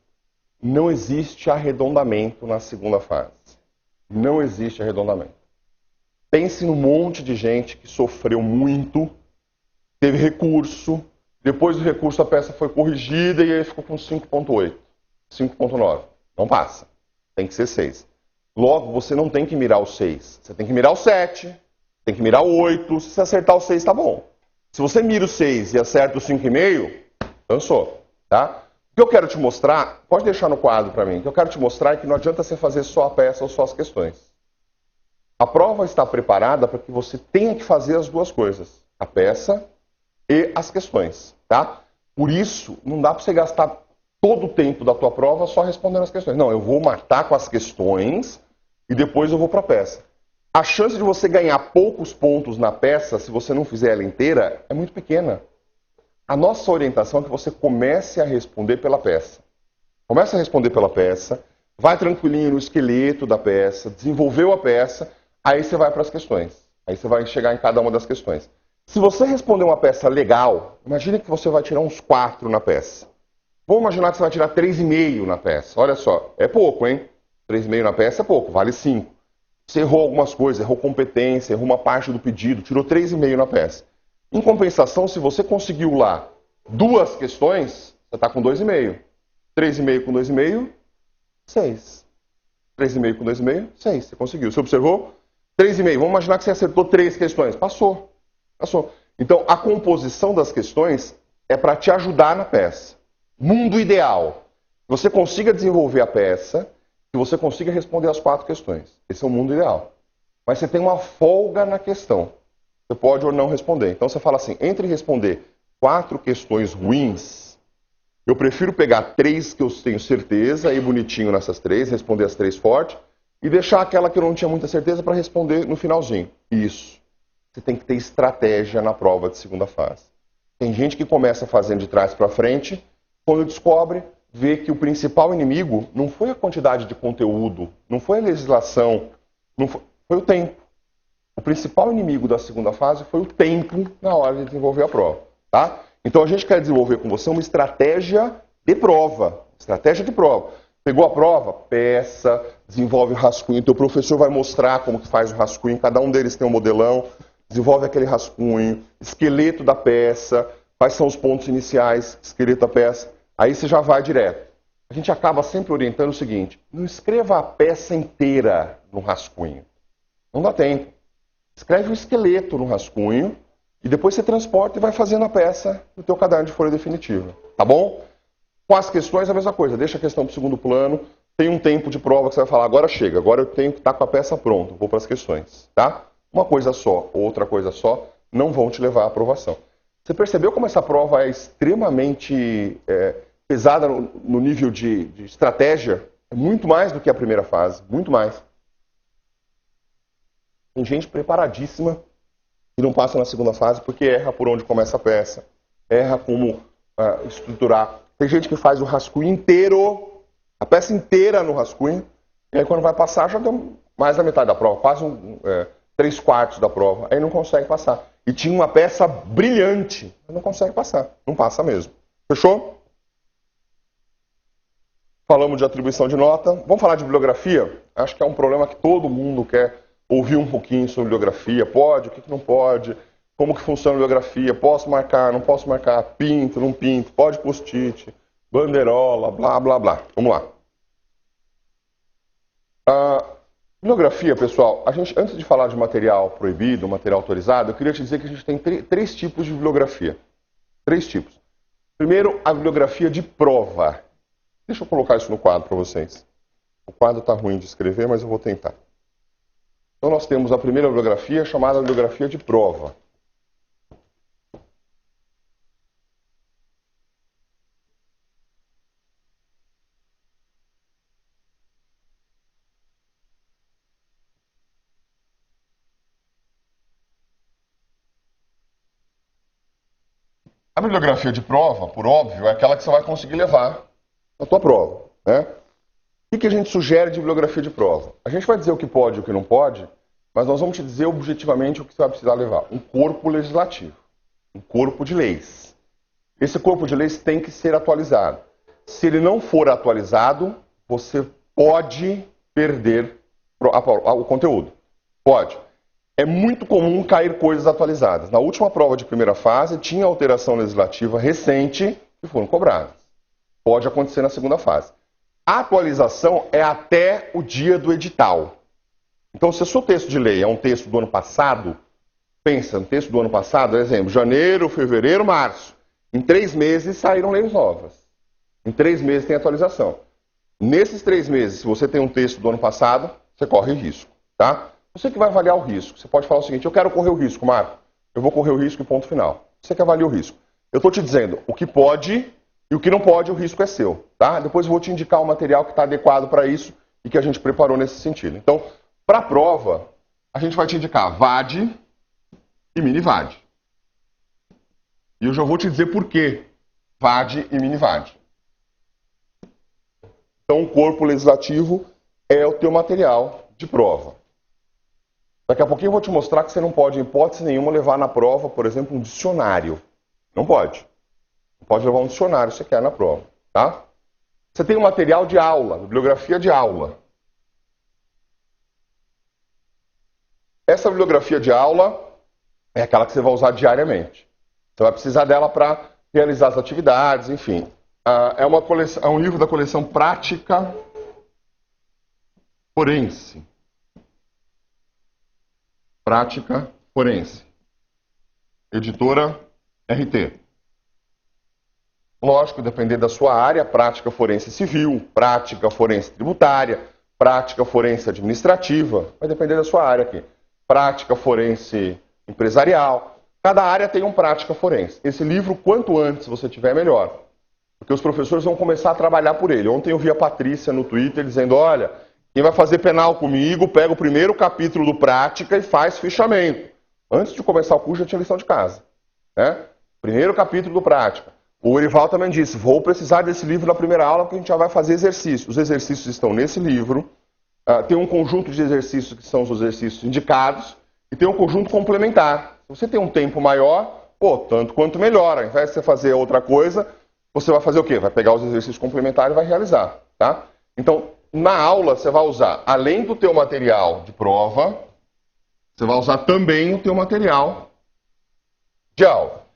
Não existe arredondamento na segunda fase. Não existe arredondamento. Pense num monte de gente que sofreu muito, teve recurso, Depois do recurso a peça foi corrigida e aí ficou com 5,8, 5,9. Não passa. Tem que ser 6. Logo, você não tem que mirar o 6. Você tem que mirar o 7, tem que mirar o 8. Se você acertar o 6, tá bom. Se você mira o 6 e acerta o 5,5, dançou, tá? O que eu quero te mostrar, pode deixar no quadro para mim, o que eu quero te mostrar é que não adianta você fazer só a peça ou só as questões. A prova está preparada para que você tenha que fazer as duas coisas, a peça e as questões, tá? Por isso, não dá para você gastar todo o tempo da tua prova só respondendo as questões. Não, eu vou matar com as questões e depois eu vou para a peça. A chance de você ganhar poucos pontos na peça, se você não fizer ela inteira, é muito pequena. A nossa orientação é que você comece a responder pela peça. Comece a responder pela peça, vai tranquilinho no esqueleto da peça, desenvolveu a peça, aí você vai para as questões. Aí você vai chegar em cada uma das questões. Se você responder uma peça legal, imagine que você vai tirar uns 4 na peça. Vamos imaginar que você vai tirar 3,5 na peça. Olha só, é pouco, hein? 3,5 na peça é pouco, vale 5. Você errou algumas coisas, errou competência, errou uma parte do pedido, tirou 3,5 na peça. Em compensação, se você conseguiu lá 2 questões, você está com 2,5. 3,5 com 2,5, 6. 3,5 com 2,5, 6. Você conseguiu. Você observou? 3,5. Vamos imaginar que você acertou 3 questões. Passou. Passou. Então, a composição das questões é para te ajudar na peça. Mundo ideal. Que você consiga desenvolver a peça, que você consiga responder as 4 questões. Esse é o mundo ideal. Mas você tem uma folga na questão. Você pode ou não responder. Então você fala assim, entre responder 4 questões ruins, eu prefiro pegar 3 que eu tenho certeza, ir bonitinho nessas 3, responder as 3 fortes, e deixar aquela que eu não tinha muita certeza para responder no finalzinho. Isso. Você tem que ter estratégia na prova de segunda fase. Tem gente que começa fazendo de trás para frente, quando descobre, vê que o principal inimigo não foi a quantidade de conteúdo, não foi a legislação, foi o tempo. O principal inimigo da segunda fase foi o tempo na hora de desenvolver a prova, tá? Então a gente quer desenvolver com você uma estratégia de prova. Estratégia de prova. Pegou a prova? Peça, desenvolve o rascunho. Teu professor vai mostrar como que faz o rascunho. Cada um deles tem um modelão. Desenvolve aquele rascunho, esqueleto da peça, quais são os pontos iniciais, esqueleto da peça. Aí você já vai direto. A gente acaba sempre orientando o seguinte, não escreva a peça inteira no rascunho. Não dá tempo. Escreve o esqueleto no rascunho e depois você transporta e vai fazendo a peça no teu caderno de folha definitiva. Tá bom? Com as questões a mesma coisa. Deixa a questão para o segundo plano. Tem um tempo de prova que você vai falar, agora chega, agora eu tenho que estar com a peça pronta. Vou para as questões. Tá? Uma coisa só ou outra coisa só não vão te levar à aprovação. Você percebeu como essa prova é extremamente pesada no nível de estratégia? É muito mais do que a primeira fase. Muito mais. Tem gente preparadíssima e não passa na segunda fase porque erra por onde começa a peça, erra como estruturar. Tem gente que faz o rascunho inteiro, a peça inteira no rascunho, e aí quando vai passar já deu mais da metade da prova, quase 3/4 da prova, aí não consegue passar. E tinha uma peça brilhante, mas não consegue passar, não passa mesmo. Fechou? Falamos de atribuição de nota, vamos falar de bibliografia? Acho que é um problema que todo mundo quer ouvir um pouquinho sobre bibliografia, pode, o que não pode, como que funciona a bibliografia, posso marcar, não posso marcar, pinto, não pinto, pode post-it, bandeirola, blá, blá, blá. Vamos lá. Bibliografia, pessoal, antes de falar de material proibido, material autorizado, eu queria te dizer que a gente tem 3 tipos de bibliografia. 3 tipos. Primeiro, a bibliografia de prova. Deixa eu colocar isso no quadro para vocês. O quadro está ruim de escrever, mas eu vou tentar. Então nós temos a primeira bibliografia chamada bibliografia de prova. A bibliografia de prova, por óbvio, é aquela que você vai conseguir levar na tua prova, né? O que a gente sugere de bibliografia de prova? A gente vai dizer o que pode e o que não pode, mas nós vamos te dizer objetivamente o que você vai precisar levar. Um corpo legislativo, um corpo de leis. Esse corpo de leis tem que ser atualizado. Se ele não for atualizado, você pode perder o conteúdo. Pode. é muito comum cair coisas atualizadas. Na última prova de primeira fase, tinha alteração legislativa recente que foram cobradas. Pode acontecer na segunda fase. A atualização é até o dia do edital. Então, se o seu texto de lei é um texto do ano passado, pensa, no texto do ano passado, por exemplo, janeiro, fevereiro, março. Em 3 meses saíram leis novas. Em 3 meses tem atualização. Nesses 3 meses, se você tem um texto do ano passado, você corre risco, tá? Você que vai avaliar o risco. Você pode falar o seguinte, eu quero correr o risco, Marco. Eu vou correr o risco e ponto final. Você que avalia o risco. Eu estou te dizendo o que pode e o que não pode, o risco é seu, tá? Depois eu vou te indicar o material que está adequado para isso e que a gente preparou nesse sentido. Então, para a prova, a gente vai te indicar VAD e mini-VAD. E eu já vou te dizer por que VAD e mini-VAD. Então, o corpo legislativo é o teu material de prova. Daqui a pouquinho eu vou te mostrar que você não pode, em hipótese nenhuma, levar na prova, por exemplo, um dicionário. Não pode. Não pode levar um dicionário se quer na prova, tá? Você tem um material de aula, bibliografia de aula. Essa bibliografia de aula é aquela que você vai usar diariamente. Você vai precisar dela para realizar as atividades, enfim. É um livro da coleção Prática Forense. Prática Forense. Editora RT. Lógico, depender da sua área, prática forense civil, prática forense tributária, prática forense administrativa, vai depender da sua área aqui. Prática forense empresarial. Cada área tem um prática forense. Esse livro, quanto antes você tiver, melhor. Porque os professores vão começar a trabalhar por ele. Ontem eu vi a Patrícia no Twitter dizendo, olha, quem vai fazer penal comigo, pega o primeiro capítulo do prática e faz fichamento. Antes de começar o curso, já tinha lição de casa. Né? Primeiro capítulo do prática. O Erival também disse, vou precisar desse livro na primeira aula porque a gente já vai fazer exercícios. Os exercícios estão nesse livro. Tem um conjunto de exercícios que são os exercícios indicados e tem um conjunto complementar. Se você tem um tempo maior, tanto quanto melhor. Ao invés de você fazer outra coisa, você vai fazer o quê? Vai pegar os exercícios complementares e vai realizar. Tá? Então, na aula, você vai usar, além do teu material de prova, você vai usar também o teu material de aula.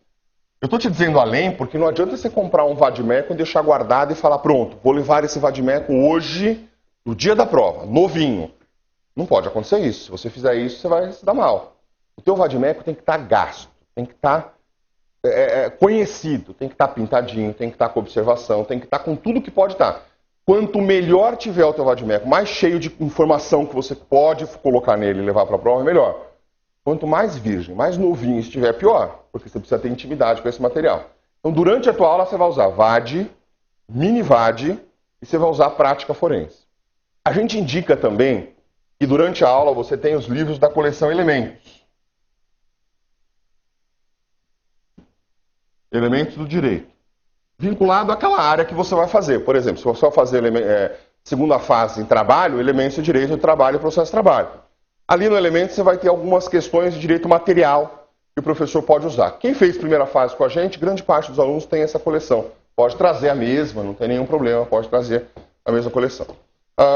Eu estou te dizendo além porque não adianta você comprar um vadimeco e deixar guardado e falar, pronto, vou levar esse vadimeco hoje, no dia da prova, novinho. Não pode acontecer isso. Se você fizer isso, você vai se dar mal. O teu vadimeco tem que estar gasto, tem que estar conhecido, tem que estar pintadinho, tem que estar com observação, tem que estar com tudo que pode estar. Quanto melhor tiver o teu vadimeco, mais cheio de informação que você pode colocar nele e levar para a prova, melhor. Quanto mais virgem, mais novinho estiver, pior, porque você precisa ter intimidade com esse material. Então, durante a tua aula, você vai usar VAD, mini-VAD e você vai usar prática forense. A gente indica também que durante a aula você tem os livros da coleção Elementos. Elementos do direito. Vinculado àquela área que você vai fazer. Por exemplo, se você vai fazer segunda fase em trabalho, elementos de direito de trabalho e processo de trabalho. Ali no elemento você vai ter algumas questões de direito material que o professor pode usar. Quem fez primeira fase com a gente, grande parte dos alunos tem essa coleção. Pode trazer a mesma, não tem nenhum problema, pode trazer a mesma coleção.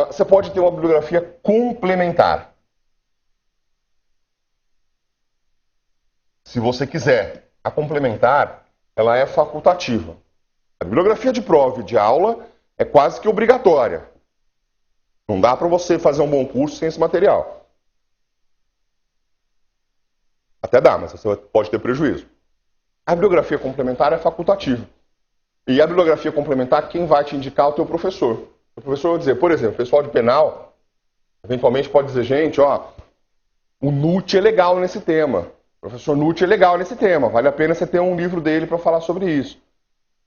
Você pode ter uma bibliografia complementar. Se você quiser. A complementar, ela é facultativa. A bibliografia de prova e de aula é quase que obrigatória. Não dá para você fazer um bom curso sem esse material. Até dá, mas você pode ter prejuízo. A bibliografia complementar é facultativa. E a bibliografia complementar, quem vai te indicar é o teu professor. O professor vai dizer, por exemplo, o pessoal de penal, eventualmente pode dizer, gente, o NUT é legal nesse tema. O professor NUT é legal nesse tema. Vale a pena você ter um livro dele para falar sobre isso.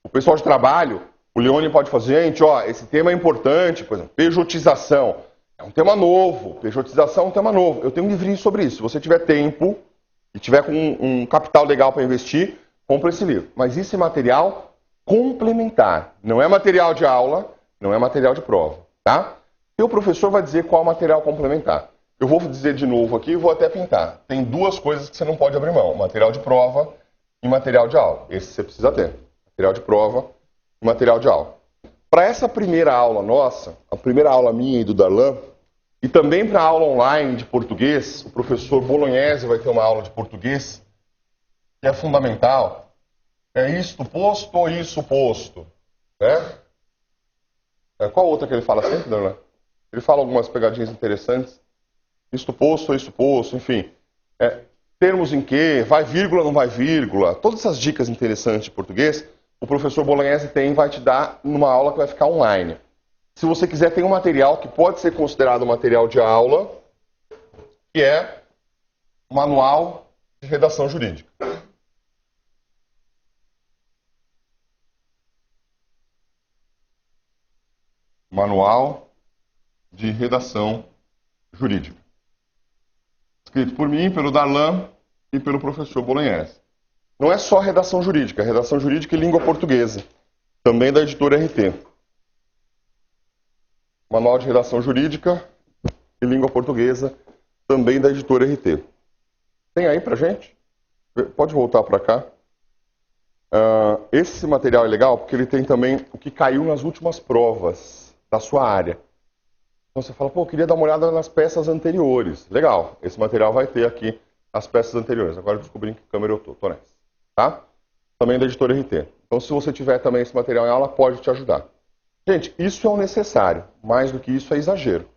O pessoal de trabalho, o Leone pode fazer, gente, esse tema é importante, por exemplo, pejotização. É um tema novo. Pejotização é um tema novo. Eu tenho um livrinho sobre isso. Se você tiver tempo e tiver com um capital legal para investir, compra esse livro. Mas isso é material complementar. Não é material de aula, não é material de prova, tá? E o professor vai dizer qual é o material complementar. Eu vou dizer de novo aqui e vou até pintar. Tem 2 coisas que você não pode abrir mão. Material de prova e material de aula. Esse você precisa ter. Material de prova e material de aula. Para essa primeira aula nossa, a primeira aula minha e do Darlan, E também para a aula online de português, o professor Bolognese vai ter uma aula de português que é fundamental. É isto posto ou isso posto? Né? Qual outra que ele fala sempre, Darlan? Ele fala algumas pegadinhas interessantes. Isto posto ou isso posto, enfim. Termos em que, vai vírgula, não vai vírgula. Todas essas dicas interessantes de português, o professor Bolognese vai te dar numa aula que vai ficar online. Se você quiser, tem um material que pode ser considerado material de aula, que é o Manual de Redação Jurídica. Manual de Redação Jurídica. Escrito por mim, pelo Darlan e pelo professor Bolognese. Não é só redação jurídica e língua portuguesa. Também da editora RT. Manual de Redação Jurídica e língua portuguesa, também da editora RT. Tem aí pra gente? Pode voltar para cá. Esse material é legal porque ele tem também o que caiu nas últimas provas da sua área. Então você fala, pô, eu queria dar uma olhada nas peças anteriores. Legal, esse material vai ter aqui as peças anteriores. Agora eu descobri em que câmera eu tô nessa. Tá? Também da editora RT. Então se você tiver também esse material em aula, pode te ajudar. Gente, isso é o necessário. Mais do que isso é exagero.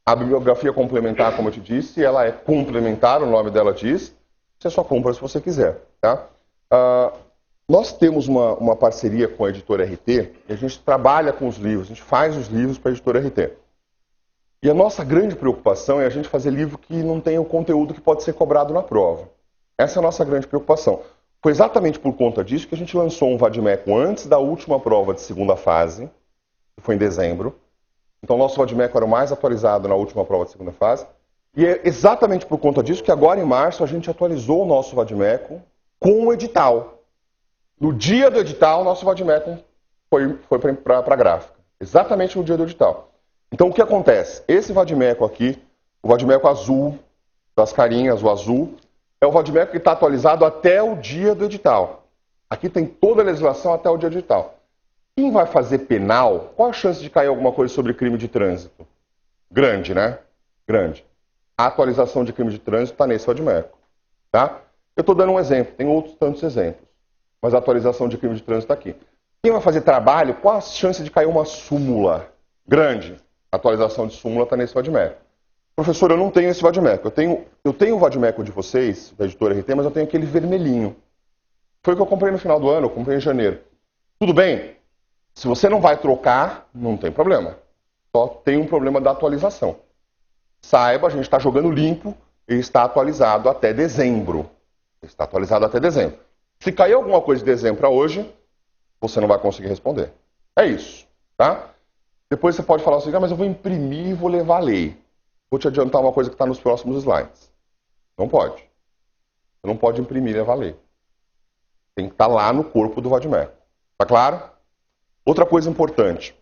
A bibliografia complementar, como eu te disse, ela é complementar, o nome dela diz. Você só compra se você quiser. Tá? Nós temos uma parceria com a editora RT e a gente trabalha com os livros, a gente faz os livros para a editora RT. E a nossa grande preocupação é a gente fazer livro que não tenha o conteúdo que pode ser cobrado na prova. Essa é a nossa grande preocupação. Foi exatamente por conta disso que a gente lançou um vadimeco antes da última prova de segunda fase, que foi em dezembro. Então o nosso vadimeco era o mais atualizado na última prova de segunda fase. E é exatamente por conta disso que agora em março a gente atualizou o nosso vadimeco com o edital. No dia do edital, o nosso vadimeco foi para a gráfica. Exatamente no dia do edital. Então o que acontece? Esse vadimeco aqui, o vadimeco azul, das carinhas, o azul, é o vadimeco que está atualizado até o dia do edital. Aqui tem toda a legislação até o dia do edital. Quem vai fazer penal, qual a chance de cair alguma coisa sobre crime de trânsito? Grande, né? Grande. A atualização de crime de trânsito está nesse vadimeco. Tá? Eu estou dando um exemplo, tem outros tantos exemplos. Mas a atualização de crime de trânsito está aqui. Quem vai fazer trabalho, qual a chance de cair uma súmula? Grande. A atualização de súmula está nesse vadimeco. Professor, eu não tenho esse vadimeco. Eu tenho o vadimeco de vocês, da editora RT, mas eu tenho aquele vermelhinho. Foi o que eu comprei no final do ano, eu comprei em janeiro. Tudo bem? Se você não vai trocar, não tem problema. Só tem um problema da atualização. Saiba, a gente está jogando limpo e está atualizado até dezembro. Está atualizado até dezembro. Se cair alguma coisa de dezembro para hoje, você não vai conseguir responder. É isso, tá? Depois você pode falar assim, mas eu vou imprimir e vou levar a lei. Vou te adiantar uma coisa que está nos próximos slides. Não pode. Você não pode imprimir e levar a lei. Tem que estar lá no corpo do vadimeco. Tá claro? Outra coisa importante.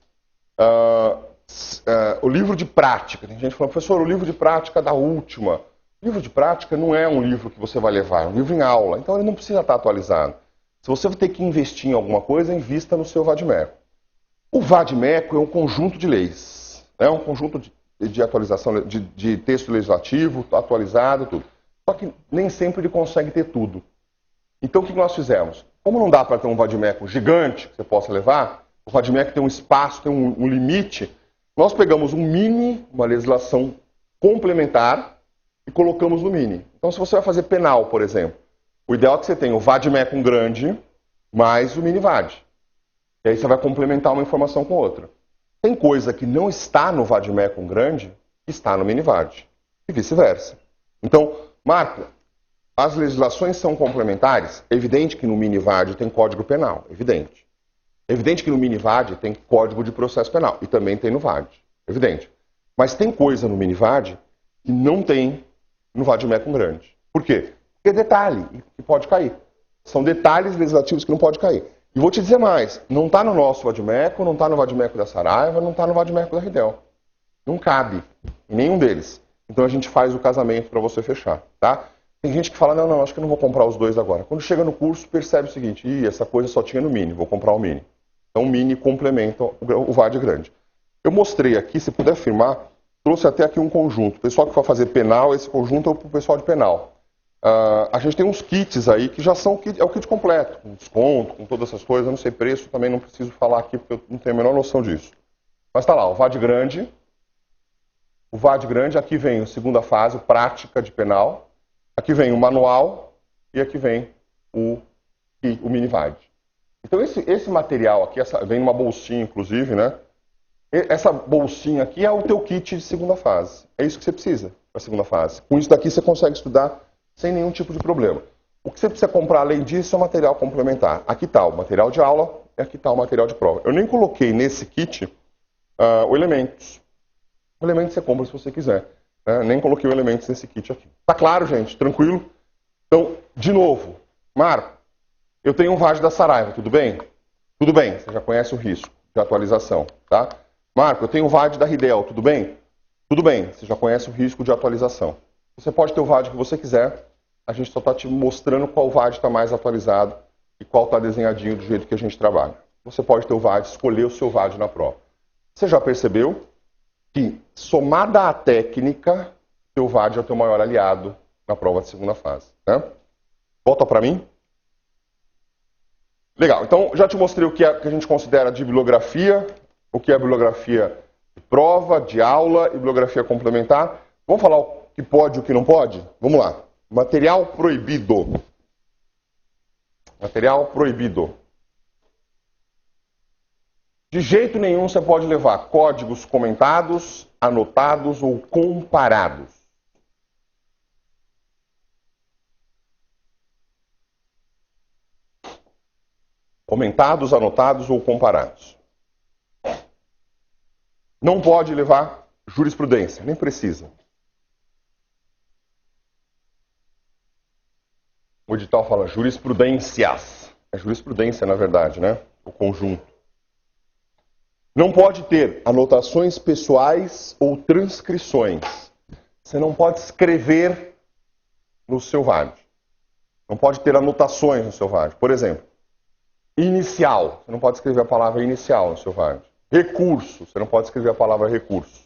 O livro de prática. Tem gente falando, professor, o livro de prática da última. O livro de prática não é um livro que você vai levar, é um livro em aula. Então ele não precisa estar atualizado. Se você ter que investir em alguma coisa, invista no seu vadimeco. O vadimeco é um conjunto de leis. É um conjunto de atualização, de texto legislativo, atualizado, tudo. Só que nem sempre ele consegue ter tudo. Então o que nós fizemos? Como não dá para ter um vadimeco gigante que você possa levar, o vadimeco tem um espaço, tem um limite, nós pegamos uma legislação complementar e colocamos no mini. Então se você vai fazer penal, por exemplo, o ideal é que você tenha o vadimeco grande mais o mini vad. E aí você vai complementar uma informação com outra. Tem coisa que não está no vadimeco grande que está no mini vad. E vice-versa. Então, Marco, as legislações são complementares? É evidente que no mini vad tem código penal. Evidente. É evidente que no mini vad tem código de processo penal. E também tem no vad. Evidente. Mas tem coisa no mini vad que não tem no vadimeco grande. Por quê? Porque é detalhe e pode cair. São detalhes legislativos que não pode cair. E vou te dizer mais, não está no nosso vadimeco, não está no vadimeco da Saraiva, não está no vadimeco da Ridel. Não cabe em nenhum deles. Então a gente faz o casamento para você fechar, tá? Tem gente que fala, não, acho que eu não vou comprar os dois agora. Quando chega no curso, percebe o seguinte, essa coisa só tinha no mini, vou comprar o mini. Então o mini complementa o vad grande. Eu mostrei aqui, se puder afirmar, trouxe até aqui um conjunto. O pessoal que for fazer penal, esse conjunto é para o pessoal de penal. A gente tem uns kits aí que já são o kit completo, com desconto, com todas essas coisas. Eu não sei preço, também não preciso falar aqui porque eu não tenho a menor noção disso. Mas está lá, o VAD grande. O VAD grande, aqui vem a segunda fase, prática de penal. Aqui vem o manual e aqui vem o mini VAD. Então esse material aqui, vem numa bolsinha inclusive, né? Essa bolsinha aqui é o teu kit de segunda fase. É isso que você precisa para a segunda fase. Com isso daqui você consegue estudar sem nenhum tipo de problema. O que você precisa comprar além disso é o material complementar. Aqui está o material de aula e aqui está o material de prova. Eu nem coloquei nesse kit o Elementos. O Elementos você compra se você quiser. Né? Nem coloquei o Elementos nesse kit aqui. Tá claro, gente? Tranquilo? Então, de novo, Marco, eu tenho um VAD da Saraiva, tudo bem? Tudo bem, você já conhece o risco de atualização, tá? Marco, eu tenho o VAD da Ridel, tudo bem? Tudo bem, você já conhece o risco de atualização. Você pode ter o VAD que você quiser, a gente só está te mostrando qual VAD está mais atualizado e qual está desenhadinho do jeito que a gente trabalha. Você pode ter o VAD, escolher o seu VAD na prova. Você já percebeu que, somada à técnica, o seu VAD é o teu maior aliado na prova de segunda fase, né? Volta para mim. Legal, então já te mostrei o que a gente considera de bibliografia, o que é bibliografia de prova, de aula e bibliografia complementar. Vamos falar o que pode e o que não pode? Vamos lá. Material proibido. Material proibido. De jeito nenhum você pode levar códigos comentados, anotados ou comparados. Comentados, anotados ou comparados. Não pode levar jurisprudência, nem precisa. O edital fala jurisprudências. É jurisprudência, na verdade, né? O conjunto. Não pode ter anotações pessoais ou transcrições. Você não pode escrever no seu VAD. Não pode ter anotações no seu VAD. Por exemplo, inicial. Você não pode escrever a palavra inicial no seu VAD. Recurso. Você não pode escrever a palavra recurso.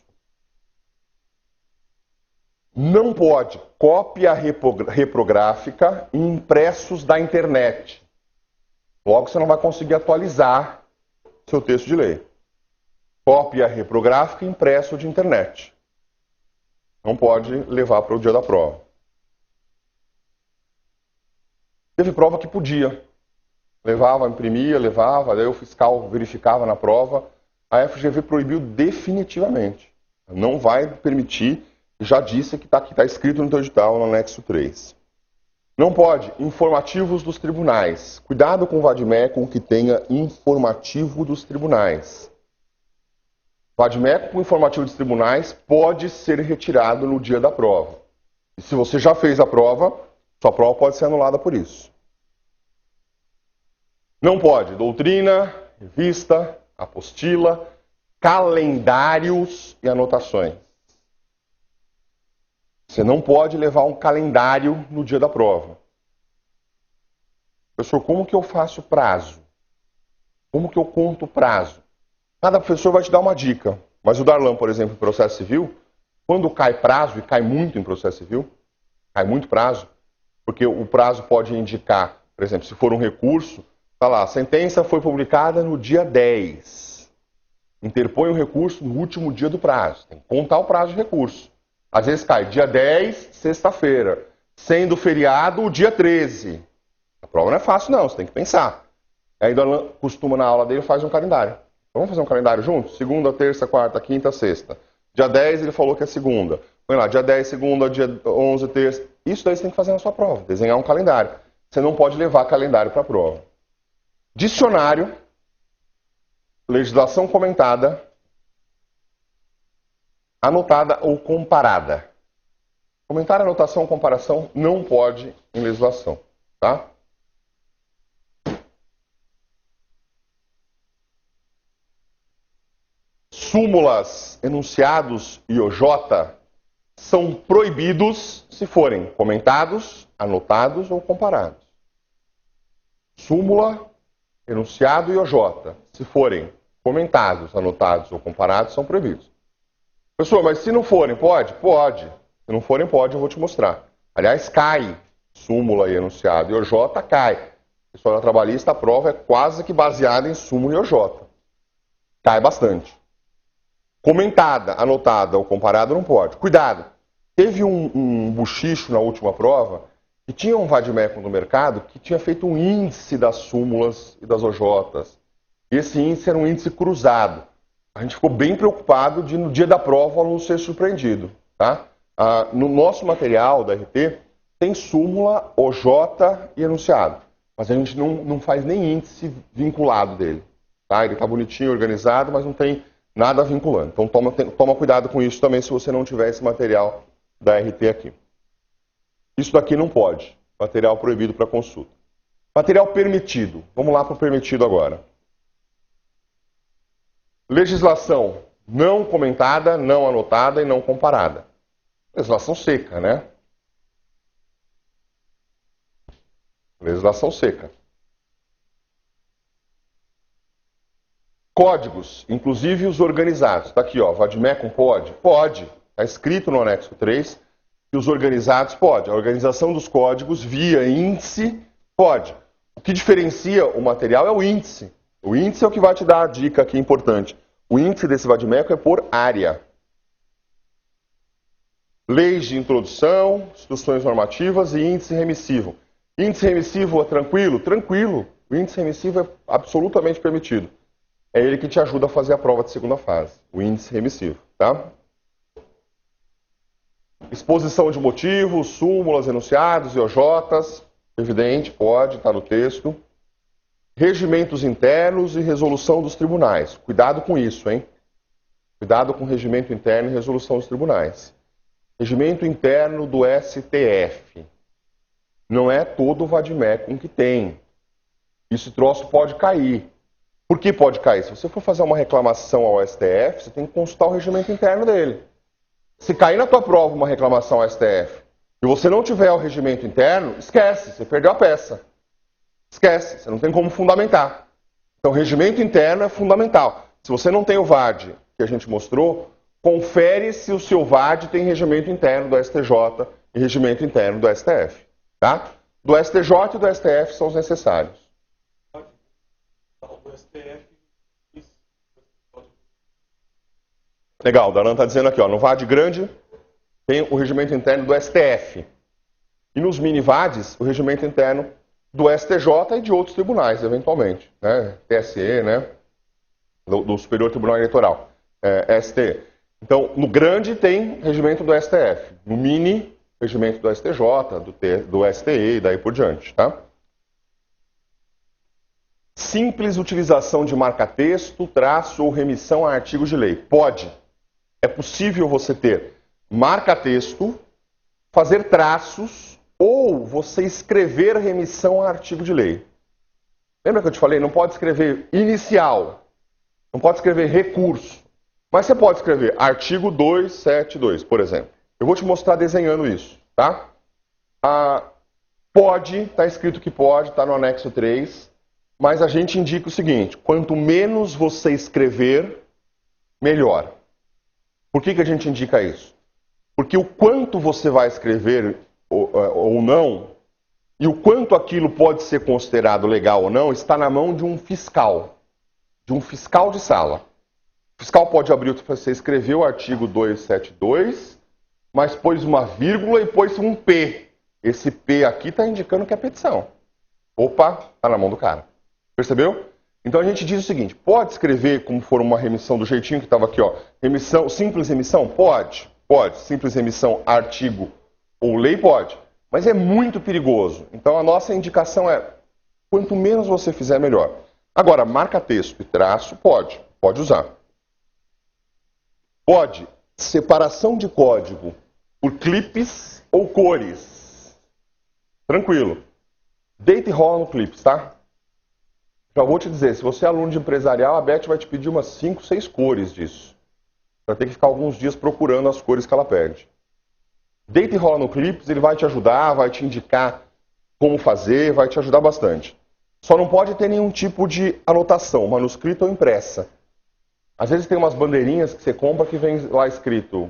Não pode cópia reprográfica e impressos da internet. Logo, você não vai conseguir atualizar seu texto de lei. Cópia reprográfica e impresso de internet. Não pode levar para o dia da prova. Teve prova que podia. Levava, imprimia, levava, daí o fiscal verificava na prova. A FGV proibiu definitivamente. Não vai permitir, já disse que está escrito no teu edital, no anexo 3. Não pode, informativos dos tribunais. Cuidado com o VADMECUM que tenha informativo dos tribunais. VADMECUM com informativo dos tribunais pode ser retirado no dia da prova. E se você já fez a prova, sua prova pode ser anulada por isso. Não pode doutrina, revista, apostila, calendários e anotações. Você não pode levar um calendário no dia da prova. Professor, como que eu faço prazo? Como que eu conto prazo? Cada professor vai te dar uma dica. Mas o Darlan, por exemplo, em processo civil, quando cai prazo, e cai muito em processo civil, cai muito prazo, porque o prazo pode indicar, por exemplo, se for um recurso, está lá, a sentença foi publicada no dia 10. Interpõe o recurso no último dia do prazo. Tem que contar o prazo de recurso. Às vezes cai dia 10, sexta-feira. Sendo feriado, o dia 13. A prova não é fácil, não. Você tem que pensar. Aí o costuma, na aula dele, faz um calendário. Então, vamos fazer um calendário junto? Segunda, terça, quarta, quinta, sexta. Dia 10, ele falou que é segunda. Põe lá, dia 10, segunda, dia 11, terça. Isso daí você tem que fazer na sua prova. Desenhar um calendário. Você não pode levar calendário para a prova. Dicionário, legislação comentada, anotada ou comparada. Comentário, anotação, comparação não pode em legislação, tá? Súmulas, enunciados e OJ são proibidos se forem comentados, anotados ou comparados. Súmula, enunciado e OJ, se forem comentados, anotados ou comparados, são proibidos. Pessoal, mas se não forem, pode? Pode. Se não forem, pode, eu vou te mostrar. Aliás, cai súmula e enunciado. E OJ cai. História trabalhista, a prova é quase que baseada em súmula e OJ. Cai bastante. Comentada, anotada ou comparada não pode. Cuidado. Teve um bochicho na última prova que tinha um vade-mecum no mercado que tinha feito um índice das súmulas e das OJs. E esse índice era um índice cruzado. A gente ficou bem preocupado de, no dia da prova, o aluno ser surpreendido. Tá? No nosso material da RT, tem súmula, OJ e enunciado. Mas a gente não faz nem índice vinculado dele. Tá? Ele está bonitinho, organizado, mas não tem nada vinculando. Então toma cuidado com isso também se você não tiver esse material da RT aqui. Isso daqui não pode. Material proibido para consulta. Material permitido. Vamos lá para o permitido agora. Legislação não comentada, não anotada e não comparada. Legislação seca, né? Legislação seca. Códigos, inclusive os organizados. Está aqui, ó, vade-mecum pode? Pode. Está escrito no anexo 3 que os organizados pode. A organização dos códigos via índice pode. O que diferencia o material é o índice. O índice é o que vai te dar a dica aqui importante. O índice desse vade-mecum é por área. Leis de introdução, instruções normativas e índice remissivo. Índice remissivo é tranquilo? Tranquilo. O índice remissivo é absolutamente permitido. É ele que te ajuda a fazer a prova de segunda fase. O índice remissivo, tá? Exposição de motivos, súmulas, enunciados e OJs. Evidente, pode, está no texto. Regimentos internos e resolução dos tribunais. Cuidado com isso, hein? Cuidado com regimento interno e resolução dos tribunais. Regimento interno do STF. Não é todo o vade-mecum que tem. Esse troço pode cair. Por que pode cair? Se você for fazer uma reclamação ao STF, você tem que consultar o regimento interno dele. Se cair na tua prova uma reclamação ao STF e você não tiver o regimento interno, esquece, você perdeu a peça. Esquece, você não tem como fundamentar. Então, regimento interno é fundamental. Se você não tem o VAD que a gente mostrou, confere se o seu VAD tem regimento interno do STJ e regimento interno do STF. Tá? Do STJ e do STF são os necessários. Legal, o Daran está dizendo aqui, ó, no VAD grande tem o regimento interno do STF. E nos mini VADs, o regimento interno do STJ e de outros tribunais, eventualmente. Né? TSE, né? Do Superior Tribunal Eleitoral. ST. Então, no grande tem regimento do STF. No mini, regimento do STJ, do STE e daí por diante. Tá? Simples utilização de marca-texto, traço ou remissão a artigos de lei. Pode. É possível você ter marca-texto, fazer traços ou você escrever remissão a artigo de lei. Lembra que eu te falei? Não pode escrever inicial, não pode escrever recurso, mas você pode escrever artigo 272, por exemplo. Eu vou te mostrar desenhando isso, tá? Pode, está escrito que pode, está no anexo 3, mas a gente indica o seguinte, quanto menos você escrever, melhor. Por que a gente indica isso? Porque o quanto você vai escrever ou não, e o quanto aquilo pode ser considerado legal ou não, está na mão de um fiscal de sala. O fiscal pode abrir, você escreveu o artigo 272, mas pôs uma vírgula e pôs um P. Esse P aqui está indicando que é petição. Opa, está na mão do cara. Percebeu? Então a gente diz o seguinte, pode escrever como for uma remissão do jeitinho que estava aqui, ó. Remissão, simples remissão? Pode. Pode. Simples remissão, artigo ou lei? Pode. Mas é muito perigoso. Então a nossa indicação é, quanto menos você fizer, melhor. Agora, marca-texto e traço, pode. Pode usar. Pode. Separação de código por clipes ou cores. Tranquilo. Deita e rola no clipes, tá? Já vou te dizer, se você é aluno de empresarial, a Beth vai te pedir umas 5, 6 cores disso. Vai ter que ficar alguns dias procurando as cores que ela pede. Deita e rola no Clips, ele vai te ajudar, vai te indicar como fazer, vai te ajudar bastante. Só não pode ter nenhum tipo de anotação, manuscrita ou impressa. Às vezes tem umas bandeirinhas que você compra que vem lá escrito,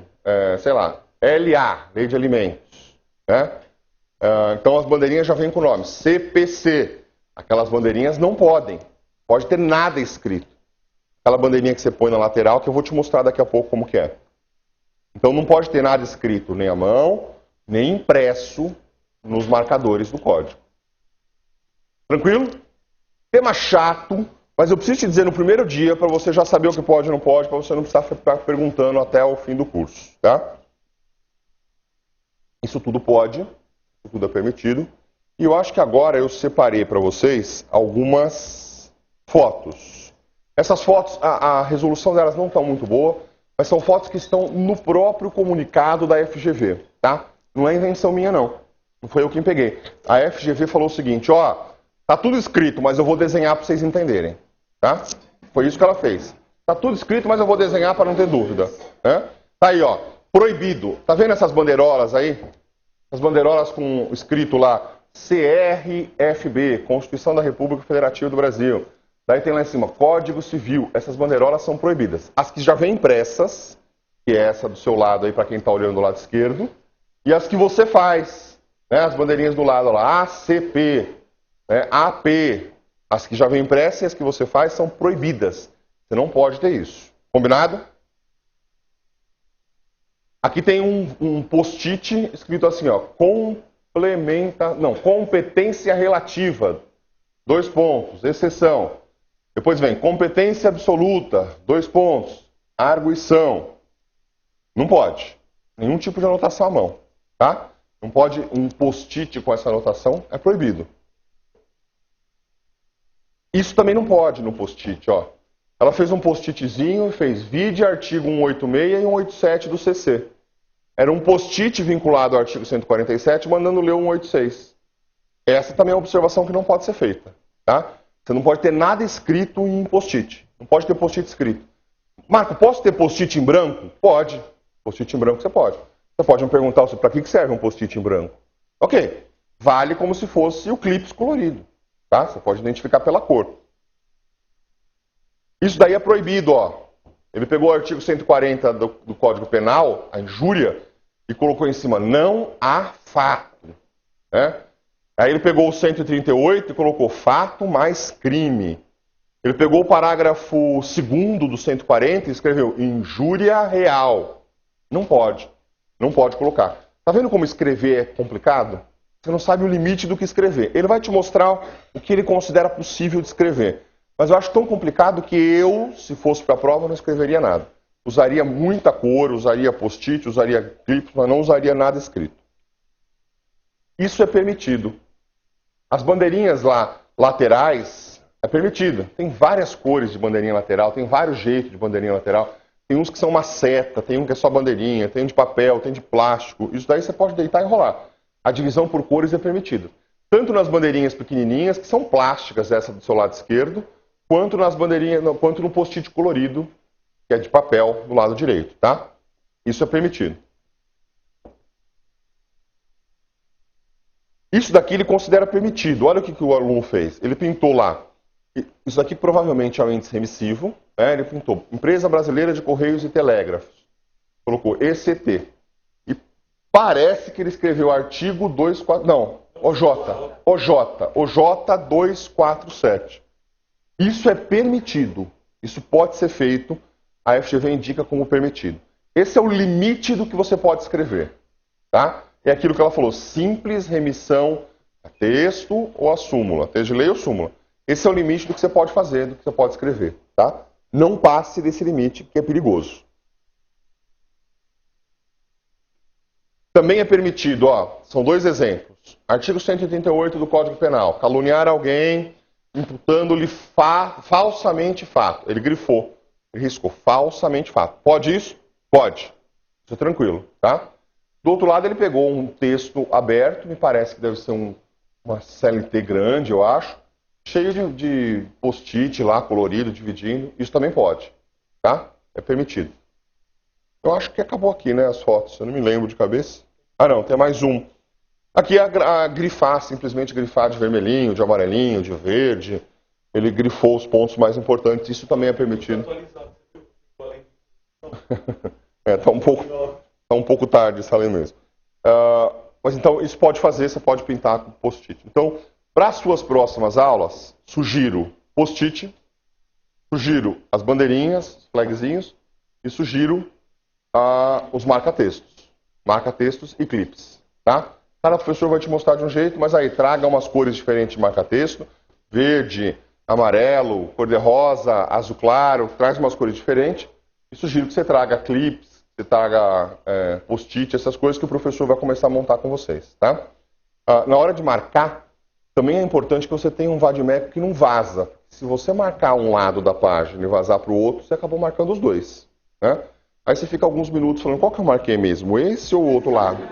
sei lá, LA, Lei de Alimentos, né? Então as bandeirinhas já vêm com o nome, CPC. Aquelas bandeirinhas não podem, pode ter nada escrito. Aquela bandeirinha que você põe na lateral, que eu vou te mostrar daqui a pouco como que é. Então não pode ter nada escrito nem à mão, nem impresso nos marcadores do código. Tranquilo? Tema chato, mas eu preciso te dizer no primeiro dia para você já saber o que pode e não pode, para você não precisar ficar perguntando até o fim do curso, tá? Isso tudo pode, isso tudo é permitido. E eu acho que agora eu separei para vocês algumas fotos. Essas fotos, a resolução delas não está muito boa, mas são fotos que estão no próprio comunicado da FGV, tá? Não é invenção minha, não. Não foi eu quem peguei. A FGV falou o seguinte, ó, tá tudo escrito, mas eu vou desenhar para vocês entenderem, tá? Foi isso que ela fez. Tá tudo escrito, mas eu vou desenhar para não ter dúvida, né? Tá aí, ó, proibido. Tá vendo essas bandeirolas aí? As bandeirolas com escrito lá, CRFB, Constituição da República Federativa do Brasil. Daí tem lá em cima, Código Civil. Essas bandeirolas são proibidas. As que já vêm impressas, que é essa do seu lado aí, para quem está olhando do lado esquerdo, e as que você faz, né, as bandeirinhas do lado lá, ACP, né, AP, as que já vêm impressas e as que você faz são proibidas. Você não pode ter isso. Combinado? Aqui tem um post-it escrito assim, ó, competência relativa, 2 pontos, exceção. Depois vem competência absoluta, 2 pontos, arguição. Não pode. Nenhum tipo de anotação à mão, tá? Não pode um post-it com essa anotação, é proibido. Isso também não pode no post-it, ó. Ela fez um post-itzinho e fez vide artigo 186 e 187 do CC. Era um post-it vinculado ao artigo 147, mandando ler o 186. Essa também é uma observação que não pode ser feita, tá? Você não pode ter nada escrito em post-it. Não pode ter post-it escrito. Marco, posso ter post-it em branco? Pode. Post-it em branco você pode. Você pode me perguntar para que serve um post-it em branco. Ok. Vale como se fosse o clips colorido. Tá? Você pode identificar pela cor. Isso daí é proibido, ó. Ele pegou o artigo 140 do Código Penal, a injúria, e colocou em cima, não há fato. Né? Aí ele pegou o 138 e colocou fato mais crime. Ele pegou o parágrafo 2º do 140 e escreveu injúria real. Não pode. Não pode colocar. Tá vendo como escrever é complicado? Você não sabe o limite do que escrever. Ele vai te mostrar o que ele considera possível de escrever. Mas eu acho tão complicado que eu, se fosse para a prova, não escreveria nada. Usaria muita cor, usaria post-it, usaria clips, mas não usaria nada escrito. Isso é permitido. As bandeirinhas lá, laterais, é permitido. Tem várias cores de bandeirinha lateral, tem vários jeitos de bandeirinha lateral. Tem uns que são uma seta, tem um que é só bandeirinha, tem um de papel, tem de plástico. Isso daí você pode deitar e enrolar. A divisão por cores é permitida. Tanto nas bandeirinhas pequenininhas, que são plásticas, essa do seu lado esquerdo, quanto nas bandeirinhas, quanto no post-it colorido, que é de papel, do lado direito, tá? Isso é permitido. Isso daqui ele considera permitido. Olha o que o aluno fez. Ele pintou lá. Isso daqui provavelmente é um índice remissivo. Né? Ele pintou Empresa Brasileira de Correios e Telégrafos. Colocou ECT. E parece que ele escreveu artigo 24... Não, OJ 247. Isso é permitido. Isso pode ser feito. A FGV indica como permitido. Esse é o limite do que você pode escrever. Tá? É aquilo que ela falou, simples remissão a texto ou a súmula, texto de lei ou súmula. Esse é o limite do que você pode fazer, do que você pode escrever. Tá? Não passe desse limite, que é perigoso. Também é permitido, ó, são 2 exemplos. Artigo 188 do Código Penal, caluniar alguém imputando-lhe falsamente fato. Ele grifou, ele riscou falsamente fato. Pode isso? Pode. Isso é tranquilo, tá? Do outro lado, ele pegou um texto aberto, me parece que deve ser uma CLT grande, eu acho, cheio de post-it lá, colorido, dividindo. Isso também pode, tá? É permitido. Eu acho que acabou aqui, né, as fotos. Eu não me lembro de cabeça. Ah, não, tem mais um. Aqui é a grifar, simplesmente grifar de vermelhinho, de amarelinho, de verde. Ele grifou os pontos mais importantes. Isso também é permitido. Tá um pouco tarde essa lei mesmo. Mas então, isso pode fazer, você pode pintar com post-it. Então, para as suas próximas aulas, sugiro post-it, sugiro as bandeirinhas, os flagzinhos, e sugiro os marca-textos e clipes, tá? Cada professor vai te mostrar de um jeito, mas aí traga umas cores diferentes de marca-texto, verde, amarelo, cor-de-rosa, azul claro, traz umas cores diferentes, e sugiro que você traga clipes, que você traga post-it, essas coisas que o professor vai começar a montar com vocês, tá? Na hora de marcar, também é importante que você tenha um vademecum que não vaza. Se você marcar um lado da página e vazar para o outro, você acabou marcando os dois, né? Aí você fica alguns minutos falando, qual que eu marquei mesmo? Esse ou o outro lado?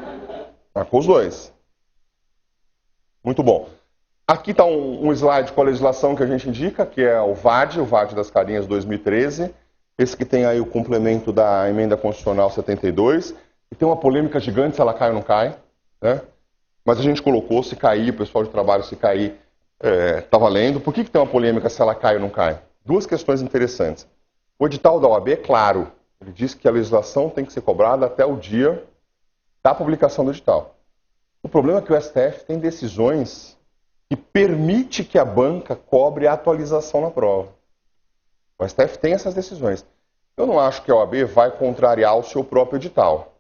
Marcou os dois. Muito bom. Aqui está um slide com a legislação que a gente indica, que é o VAD das Carinhas 2013. Esse que tem aí o complemento da Emenda Constitucional 72. E tem uma polêmica gigante se ela cai ou não cai, né? Mas a gente colocou, se cair, o pessoal de trabalho se cair, está valendo. Por que tem uma polêmica se ela cai ou não cai? Duas questões interessantes. O edital da OAB é claro. Ele diz que a legislação tem que ser cobrada até o dia da publicação do edital. O problema é que o STF tem decisões que permite que a banca cobre a atualização na prova. O STF tem essas decisões. Eu não acho que a OAB vai contrariar o seu próprio edital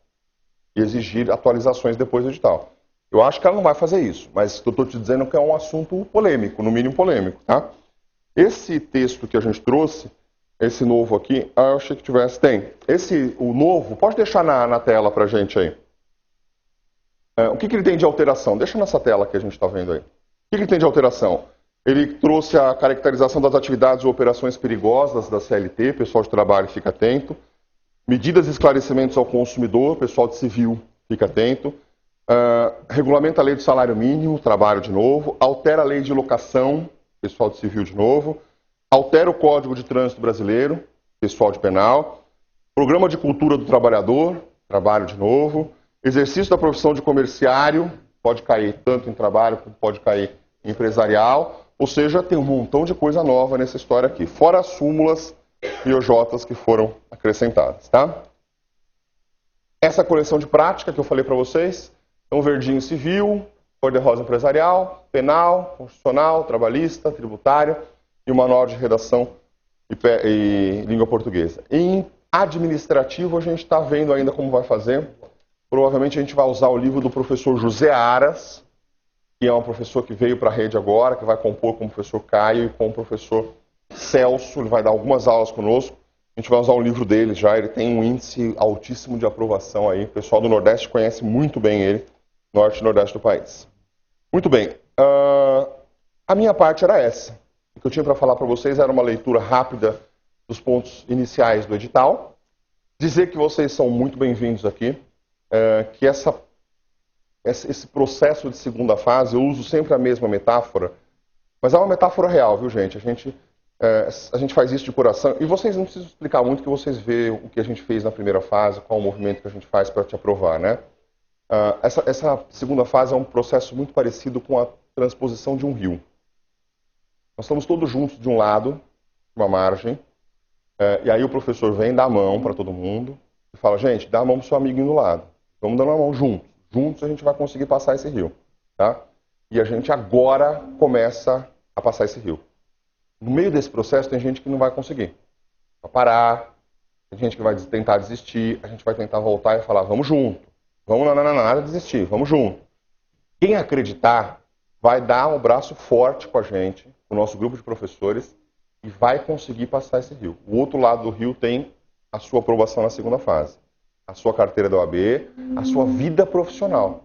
e exigir atualizações depois do edital. Eu acho que ela não vai fazer isso, mas eu estou te dizendo que é um assunto polêmico, no mínimo polêmico, tá? Esse texto que a gente trouxe, esse novo aqui, eu achei que tivesse, tem. O novo, pode deixar na tela pra gente aí. O que ele tem de alteração? Deixa nessa tela que a gente está vendo aí. O que ele tem de alteração? Ele trouxe a caracterização das atividades ou operações perigosas da CLT, pessoal de trabalho fica atento. Medidas e esclarecimentos ao consumidor, pessoal de civil fica atento. Regulamenta a lei do salário mínimo, trabalho de novo. Altera a lei de locação, pessoal de civil de novo. Altera o Código de Trânsito Brasileiro, pessoal de penal. Programa de Cultura do Trabalhador, trabalho de novo. Exercício da profissão de comerciário, pode cair tanto em trabalho como pode cair em empresarial. Ou seja, tem um montão de coisa nova nessa história aqui. Fora as súmulas e OJs que foram acrescentadas, tá? Essa coleção de prática que eu falei para vocês, então verdinho civil, cor-de-rosa empresarial, penal, constitucional, trabalhista, tributário e o manual de redação e língua portuguesa. Em administrativo a gente está vendo ainda como vai fazer. Provavelmente a gente vai usar o livro do professor José Aras, que é um professor que veio para a rede agora, que vai compor com o professor Caio e com o professor Celso, ele vai dar algumas aulas conosco. A gente vai usar o livro dele já, ele tem um índice altíssimo de aprovação aí. O pessoal do Nordeste conhece muito bem ele, Norte e Nordeste do país. Muito bem, a minha parte era essa. O que eu tinha para falar para vocês era uma leitura rápida dos pontos iniciais do edital. Dizer que vocês são muito bem-vindos aqui, que esse processo de segunda fase, eu uso sempre a mesma metáfora, mas é uma metáfora real, viu, gente? A gente faz isso de coração, e vocês não precisam explicar muito, que vocês veem o que a gente fez na primeira fase, qual o movimento que a gente faz para te aprovar, né? Essa segunda fase é um processo muito parecido com a transposição de um rio. Nós estamos todos juntos de um lado, de uma margem, e aí o professor vem, dá a mão para todo mundo, e fala, gente, dá a mão para o seu amiguinho do lado. Vamos dando a mão juntos. Juntos a gente vai conseguir passar esse rio, tá? E a gente agora começa a passar esse rio. No meio desse processo tem gente que não vai conseguir. Vai parar, tem gente que vai tentar desistir, a gente vai tentar voltar e falar, vamos junto. Vamos nada desistir, vamos junto. Quem acreditar vai dar um braço forte com a gente, o nosso grupo de professores, e vai conseguir passar esse rio. O outro lado do rio tem a sua aprovação na segunda fase. A sua carteira da OAB, a sua vida profissional.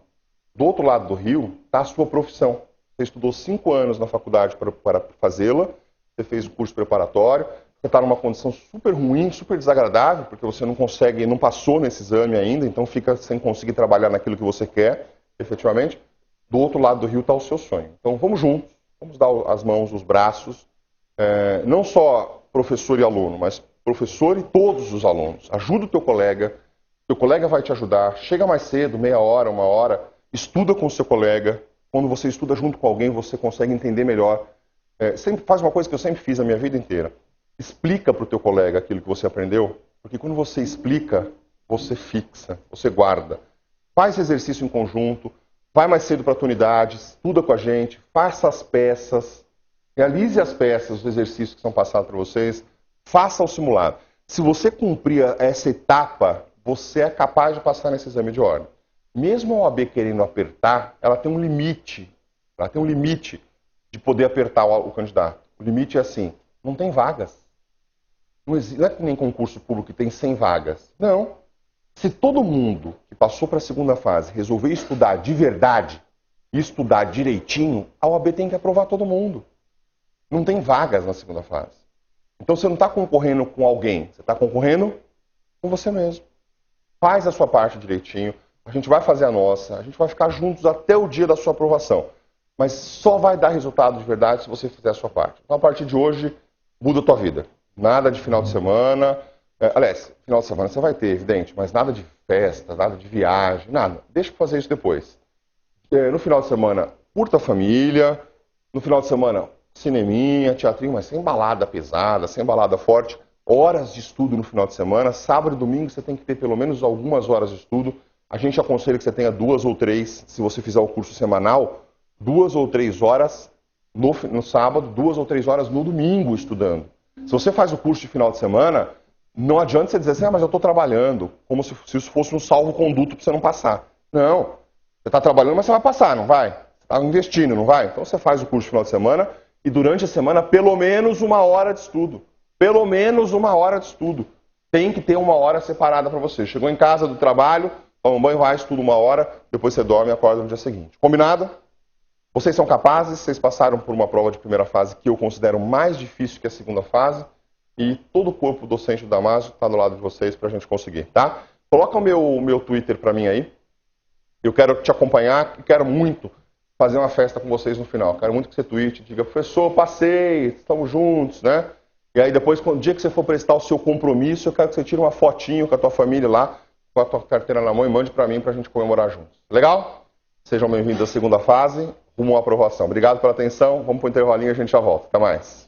Do outro lado do rio está a sua profissão. Você estudou 5 anos na faculdade para fazê-la, você fez o curso preparatório, você está numa condição super ruim, super desagradável, porque você não consegue, não passou nesse exame ainda, então fica sem conseguir trabalhar naquilo que você quer, efetivamente. Do outro lado do rio está o seu sonho. Então vamos juntos, vamos dar as mãos, os braços, não só professor e aluno, mas professor e todos os alunos. Ajuda o teu colega vai te ajudar, chega mais cedo, meia hora, 1 hora, estuda com o seu colega. Quando você estuda junto com alguém, você consegue entender melhor. Sempre faz uma coisa que eu sempre fiz a minha vida inteira. Explica para o teu colega aquilo que você aprendeu, Porque quando você explica, você fixa, você guarda. Faz exercício em conjunto, vai mais cedo para a tua unidade, estuda com a gente, faça as peças, realize as peças, os exercícios que são passados para vocês, faça o simulado. Se você cumprir essa etapa, você é capaz de passar nesse exame de ordem. Mesmo a OAB querendo apertar, ela tem um limite. Ela tem um limite de poder apertar o candidato. O limite é assim, não tem vagas. Não é que nem concurso público que tem 100 vagas. Não. Se todo mundo que passou para a segunda fase resolver estudar de verdade e estudar direitinho, a OAB tem que aprovar todo mundo. Não tem vagas na segunda fase. Então você não está concorrendo com alguém, você está concorrendo com você mesmo. Faz a sua parte direitinho, a gente vai fazer a nossa, a gente vai ficar juntos até o dia da sua aprovação. Mas só vai dar resultado de verdade se você fizer a sua parte. Então a partir de hoje, muda a tua vida. Nada de final de semana. Aliás, final de semana você vai ter, evidente, mas nada de festa, nada de viagem, nada. Deixa eu fazer isso depois. No final de semana, curta a família. No final de semana, cineminha, teatrinho, mas sem balada pesada, sem balada forte. Horas de estudo no final de semana. Sábado e domingo você tem que ter pelo menos algumas horas de estudo. A gente aconselha que você tenha 2 ou 3, se você fizer o curso semanal, 2 ou 3 horas no sábado, 2 ou 3 horas no domingo estudando. Se você faz o curso de final de semana, não adianta você dizer assim, mas eu estou trabalhando, como se isso fosse um salvo-conduto para você não passar. Não, você está trabalhando, mas você vai passar, não vai? Você está investindo, não vai? Então você faz o curso de final de semana e durante a semana, pelo menos 1 hora de estudo. Pelo menos 1 hora de estudo. Tem que ter 1 hora separada para você. Chegou em casa do trabalho, toma um banho, vai, estuda 1 hora, depois você dorme e acorda no dia seguinte. Combinado? Vocês são capazes, vocês passaram por uma prova de primeira fase que eu considero mais difícil que a segunda fase e todo o corpo docente do Damásio está do lado de vocês para a gente conseguir, tá? Coloca o meu Twitter para mim aí, eu quero te acompanhar e quero muito fazer uma festa com vocês no final. Quero muito que você tweete, diga, professor, passei, estamos juntos, né? E aí depois, no dia que você for prestar o seu compromisso, eu quero que você tire uma fotinho com a tua família lá, com a tua carteira na mão e mande para mim para a gente comemorar juntos. Legal? Sejam bem-vindos à segunda fase, rumo à aprovação. Obrigado pela atenção, vamos para o intervalinho e a gente já volta. Até mais.